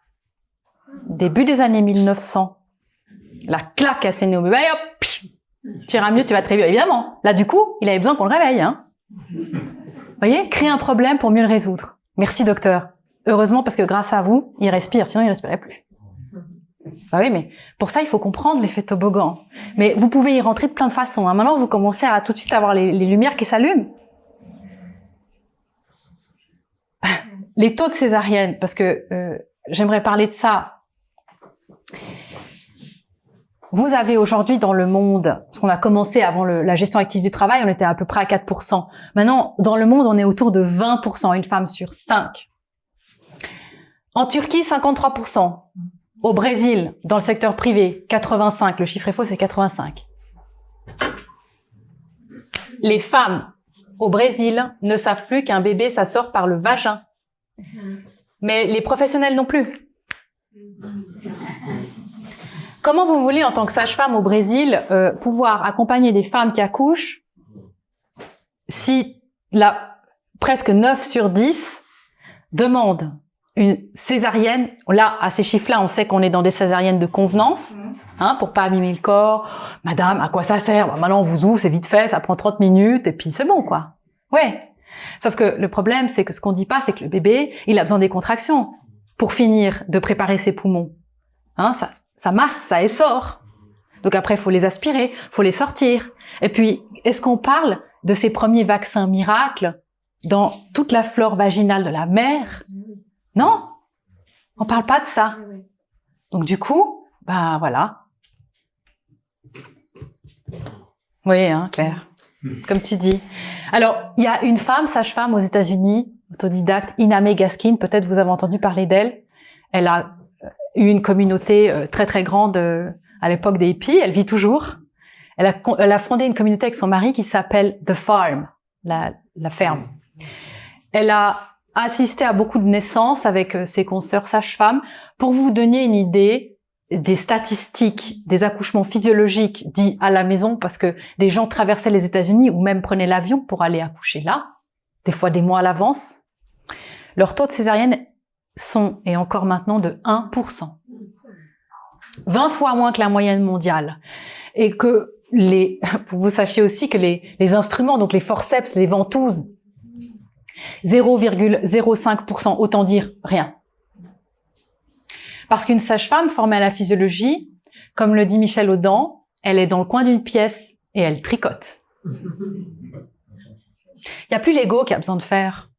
Début des années 1900. La claque à ses nez au bébé, hop, tu iras mieux, tu vas très bien. Évidemment, là du coup, il avait besoin qu'on le réveille. Vous voyez, créer un problème pour mieux le résoudre. Merci docteur. Heureusement, parce que grâce à vous, il respire, sinon il respirait plus. Ah oui, mais pour ça, il faut comprendre l'effet toboggan. Mais vous pouvez y rentrer de plein de façons. Maintenant, vous commencez à tout de suite avoir les lumières qui s'allument. Les taux de césarienne, parce que j'aimerais parler de ça. Vous avez aujourd'hui dans le monde, parce qu'on a commencé avant la gestion active du travail, on était à peu près à 4%. Maintenant, dans le monde, on est autour de 20%, une femme sur 5. En Turquie, 53%. Au Brésil, dans le secteur privé, 85%. Le chiffre est faux, c'est 85%. Les femmes au Brésil ne savent plus qu'un bébé, ça sort par le vagin. Mais les professionnels non plus. Comment vous voulez, en tant que sage-femme au Brésil, pouvoir accompagner des femmes qui accouchent si presque 9 sur 10 demandent une césarienne? Là, à ces chiffres-là, on sait qu'on est dans des césariennes de convenance, pour pas abîmer le corps. Madame, à quoi ça sert? Maintenant, on vous ouvre, c'est vite fait, ça prend 30 minutes, et puis c'est bon, quoi. Ouais. Sauf que le problème, c'est que ce qu'on dit pas, c'est que le bébé, il a besoin des contractions pour finir de préparer ses poumons. Ça masse, ça essore. Donc après, il faut les aspirer, il faut les sortir. Et puis, est-ce qu'on parle de ces premiers vaccins miracles dans toute la flore vaginale de la mère? Non, on parle pas de ça. Donc du coup, voilà. Oui, Claire, comme tu dis. Alors, il y a une femme, sage-femme aux États-Unis, autodidacte, Iname Gaskin, peut-être vous avez entendu parler d'elle. Elle a eu une communauté très très grande à l'époque des hippies, elle vit toujours. Elle a fondé une communauté avec son mari qui s'appelle The Farm, la ferme. Elle a assisté à beaucoup de naissances avec ses consoeurs sages-femmes. Pour vous donner une idée des statistiques des accouchements physiologiques dits à la maison, parce que des gens traversaient les États-Unis ou même prenaient l'avion pour aller accoucher là, des fois des mois à l'avance, leur taux de césarienne sont, et encore maintenant, de 1%. 20 fois moins que la moyenne mondiale. Et que pour vous sachiez aussi que les instruments, donc les forceps, les ventouses, 0,05%, autant dire rien. Parce qu'une sage-femme formée à la physiologie, comme le dit Michel Audin, elle est dans le coin d'une pièce et elle tricote. Il n'y a plus l'ego qui a besoin de faire.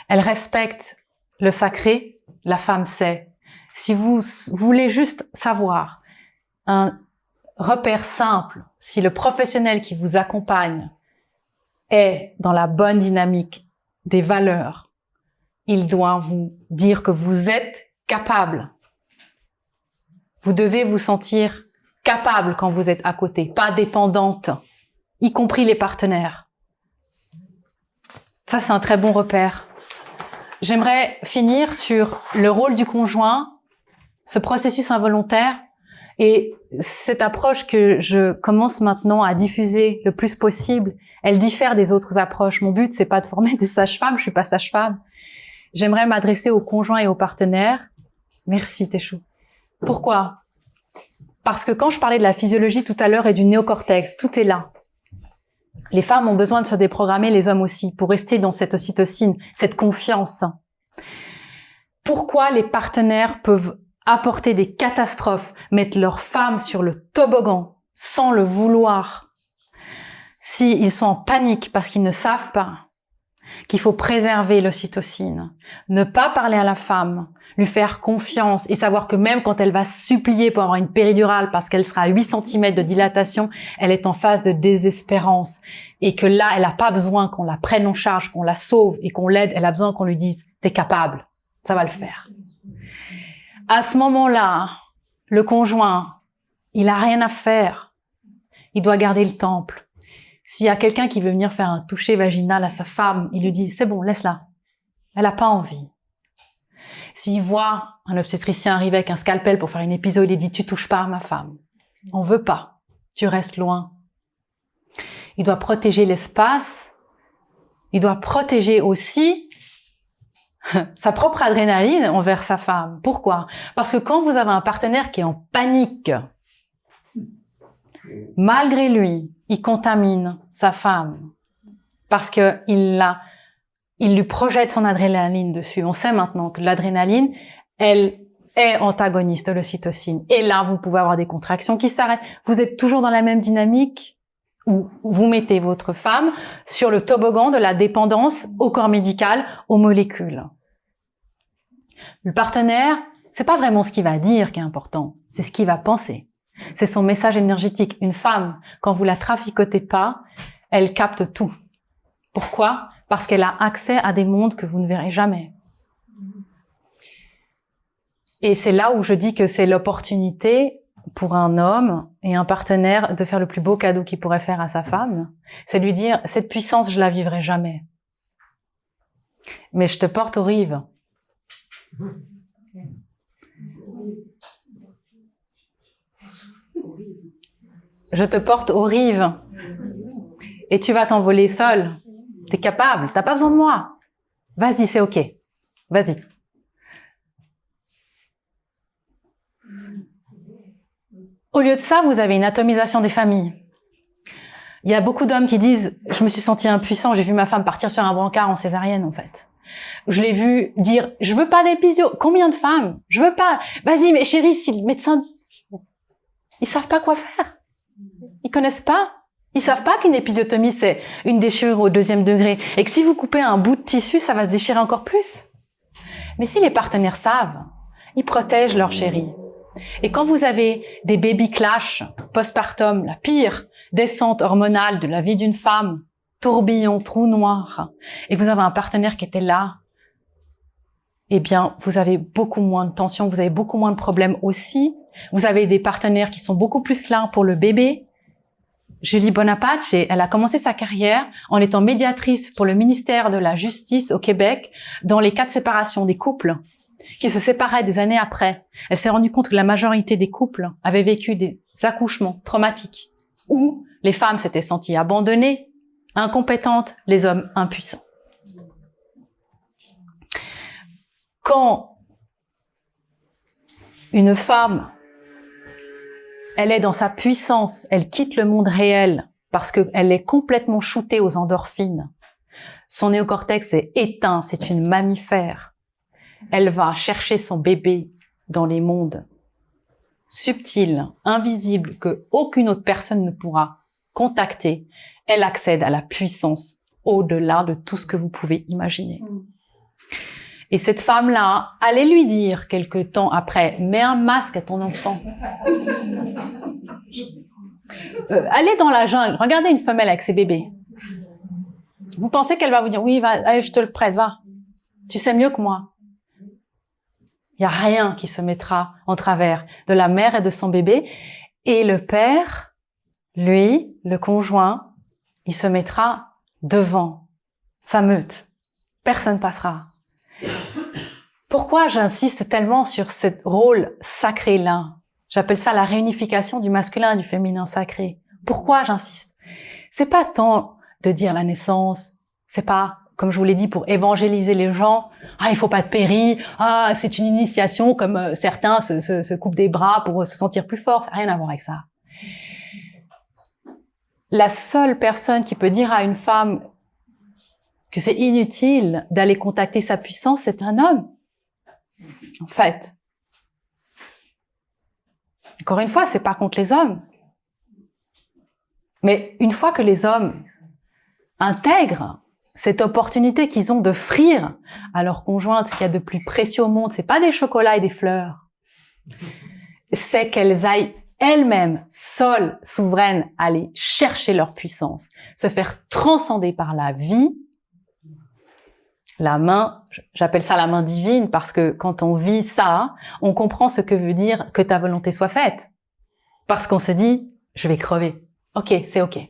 Elle respecte le sacré, la femme sait. Si vous voulez juste savoir un repère simple, si le professionnel qui vous accompagne est dans la bonne dynamique des valeurs, il doit vous dire que vous êtes capable. Vous devez vous sentir capable quand vous êtes à côté, pas dépendante, y compris les partenaires. Ça, c'est un très bon repère. J'aimerais finir sur le rôle du conjoint, ce processus involontaire et cette approche que je commence maintenant à diffuser le plus possible. Elle diffère des autres approches. Mon but, c'est pas de former des sages-femmes, je suis pas sage-femme. J'aimerais m'adresser aux conjoints et aux partenaires. Merci, Téchou. Pourquoi? Parce que quand je parlais de la physiologie tout à l'heure et du néocortex, tout est là. Les femmes ont besoin de se déprogrammer, les hommes aussi, pour rester dans cette ocytocine, cette confiance. Pourquoi les partenaires peuvent apporter des catastrophes, mettre leur femme sur le toboggan sans le vouloir, s'ils sont en panique parce qu'ils ne savent pas? qu'il faut préserver l'ocytocine, ne pas parler à la femme, lui faire confiance et savoir que même quand elle va supplier pour avoir une péridurale parce qu'elle sera à 8 cm de dilatation, elle est en phase de désespérance et que là, elle n'a pas besoin qu'on la prenne en charge, qu'on la sauve et qu'on l'aide, elle a besoin qu'on lui dise « t'es capable, ça va le faire ». À ce moment-là, le conjoint, il a rien à faire, il doit garder le temple. S'il y a quelqu'un qui veut venir faire un toucher vaginal à sa femme, il lui dit « c'est bon, laisse-la, elle n'a pas envie ». S'il voit un obstétricien arriver avec un scalpel pour faire une épisode, il dit « tu touches pas à ma femme, on veut pas, tu restes loin ». Il doit protéger l'espace, il doit protéger aussi sa propre adrénaline envers sa femme. Pourquoi? Parce que quand vous avez un partenaire qui est en panique, malgré lui, il contamine sa femme parce que il lui projette son adrénaline dessus. On sait maintenant que l'adrénaline, elle est antagoniste de l'ocytocine. Et là, vous pouvez avoir des contractions qui s'arrêtent. Vous êtes toujours dans la même dynamique où vous mettez votre femme sur le toboggan de la dépendance au corps médical, aux molécules. Le partenaire, c'est pas vraiment ce qu'il va dire qui est important, c'est ce qu'il va penser. C'est son message énergétique. Une femme, quand vous la traficotez pas, elle capte tout. Pourquoi? Parce qu'elle a accès à des mondes que vous ne verrez jamais. Et c'est là où je dis que c'est l'opportunité pour un homme et un partenaire de faire le plus beau cadeau qu'il pourrait faire à sa femme. C'est de lui dire, cette puissance, je la vivrai jamais. Mais je te porte aux rives. Je te porte aux rives. Et tu vas t'envoler seul. T'es capable, t'as pas besoin de moi. Vas-y, c'est ok. Vas-y. Au lieu de ça, vous avez une atomisation des familles. Il y a beaucoup d'hommes qui disent « je me suis senti impuissant, j'ai vu ma femme partir sur un brancard en césarienne en fait ». Je l'ai vu dire « je veux pas d'épisio ». Combien de femmes? Je veux pas. Vas-y, mais chérie, si le médecin dit... Ils savent pas quoi faire. Ils connaissent pas. Ils savent pas qu'une épisiotomie, c'est une déchirure au 2e degré. Et que si vous coupez un bout de tissu, ça va se déchirer encore plus. Mais si les partenaires savent, ils protègent leur chérie. Et quand vous avez des baby clash postpartum, la pire descente hormonale de la vie d'une femme, tourbillon, trou noir, et que vous avez un partenaire qui était là, eh bien, vous avez beaucoup moins de tension, vous avez beaucoup moins de problèmes aussi. Vous avez des partenaires qui sont beaucoup plus là pour le bébé. Julie Bonaparte, elle a commencé sa carrière en étant médiatrice pour le ministère de la Justice au Québec dans les cas de séparation des couples qui se séparaient des années après. Elle s'est rendue compte que la majorité des couples avaient vécu des accouchements traumatiques où les femmes s'étaient senties abandonnées, incompétentes, les hommes impuissants. Quand une femme, elle est dans sa puissance, elle quitte le monde réel parce qu'elle est complètement shootée aux endorphines. Son néocortex est éteint, c'est une mammifère. Elle va chercher son bébé dans les mondes subtils, invisibles, que aucune autre personne ne pourra contacter. Elle accède à la puissance au-delà de tout ce que vous pouvez imaginer. Et cette femme-là, allez lui dire quelque temps après, mets un masque à ton enfant. Allez dans la jungle, regardez une femelle avec ses bébés. Vous pensez qu'elle va vous dire, oui, va, allez, je te le prête, va. Tu sais mieux que moi. Il n'y a rien qui se mettra en travers de la mère et de son bébé. Et le père, lui, le conjoint, il se mettra devant sa meute. Personne passera. Pourquoi j'insiste tellement sur ce rôle sacré-là? J'appelle ça la réunification du masculin et du féminin sacré. Pourquoi j'insiste? C'est pas tant de dire la naissance, c'est pas, comme je vous l'ai dit, pour évangéliser les gens. Ah, il faut pas de péri. Ah, c'est une initiation, comme certains se coupent des bras pour se sentir plus fort. Ça n'a rien à voir avec ça. La seule personne qui peut dire à une femme que c'est inutile d'aller contacter sa puissance, c'est un homme. En fait. Encore une fois, c'est pas contre les hommes. Mais une fois que les hommes intègrent cette opportunité qu'ils ont de offrir à leur conjointe ce qu'il y a de plus précieux au monde, c'est pas des chocolats et des fleurs, c'est qu'elles aillent elles-mêmes, seules, souveraines, aller chercher leur puissance, se faire transcender par la vie. La main, j'appelle ça la main divine parce que quand on vit ça, on comprend ce que veut dire que ta volonté soit faite. Parce qu'on se dit, je vais crever. Ok, c'est ok.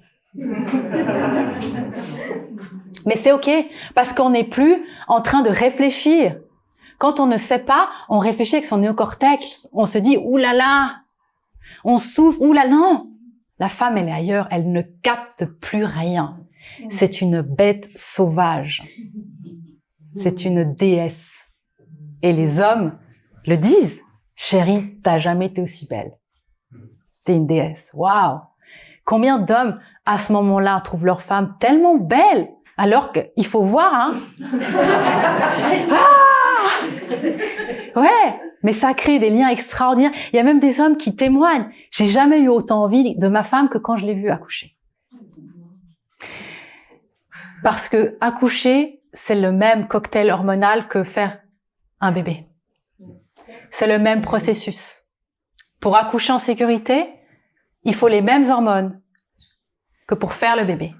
Mais c'est ok, parce qu'on n'est plus en train de réfléchir. Quand on ne sait pas, on réfléchit avec son néocortex. On se dit, oulala, on souffre, oulala, non. La femme, elle est ailleurs, elle ne capte plus rien. C'est une bête sauvage. C'est une déesse. Et les hommes le disent. Chérie, t'as jamais été aussi belle. T'es une déesse. Waouh! Combien d'hommes, à ce moment-là, trouvent leur femme tellement belle, alors qu'il faut voir, hein? Ouais! Mais ça crée des liens extraordinaires. Il y a même des hommes qui témoignent. J'ai jamais eu autant envie de ma femme que quand je l'ai vue accoucher. Parce que accoucher, c'est le même cocktail hormonal que faire un bébé. C'est le même processus. Pour accoucher en sécurité, il faut les mêmes hormones que pour faire le bébé.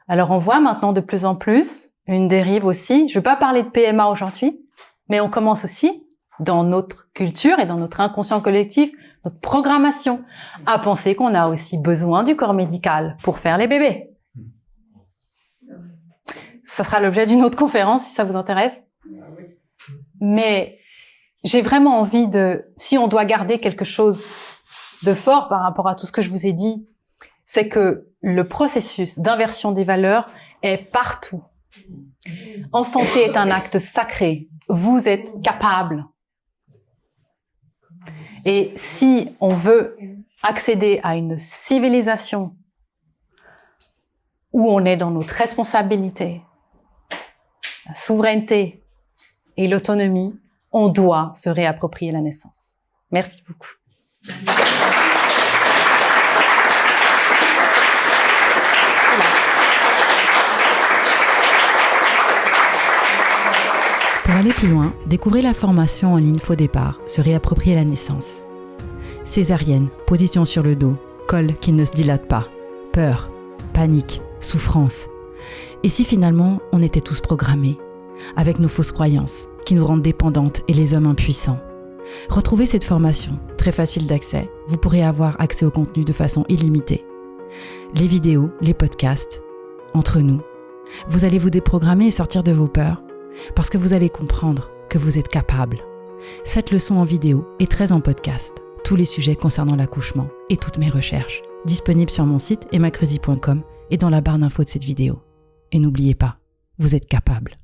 Alors on voit maintenant de plus en plus une dérive aussi. Je ne vais pas parler de PMA aujourd'hui, mais on commence aussi dans notre culture et dans notre inconscient collectif, notre programmation, à penser qu'on a aussi besoin du corps médical pour faire les bébés. Ça sera l'objet d'une autre conférence si ça vous intéresse. Mais j'ai vraiment envie si on doit garder quelque chose de fort par rapport à tout ce que je vous ai dit, c'est que le processus d'inversion des valeurs est partout. Enfanter est un acte sacré. Vous êtes capable. Et si on veut accéder à une civilisation où on est dans notre responsabilité, la souveraineté et l'autonomie, on doit se réapproprier la naissance. Merci beaucoup. Pour aller plus loin, découvrez la formation en ligne Faux départ, se réapproprier la naissance. Césarienne, position sur le dos, col qui ne se dilate pas, peur, panique, souffrance. Et si finalement on était tous programmés, avec nos fausses croyances qui nous rendent dépendantes et les hommes impuissants? Retrouvez cette formation, très facile d'accès. Vous pourrez avoir accès au contenu de façon illimitée. Les vidéos, les podcasts, entre nous. Vous allez vous déprogrammer et sortir de vos peurs parce que vous allez comprendre que vous êtes capable. Cette leçon en vidéo et 13 en podcast. Tous les sujets concernant l'accouchement et toutes mes recherches. Disponibles sur mon site emmacreuzy.com et dans la barre d'infos de cette vidéo. Et n'oubliez pas, vous êtes capable.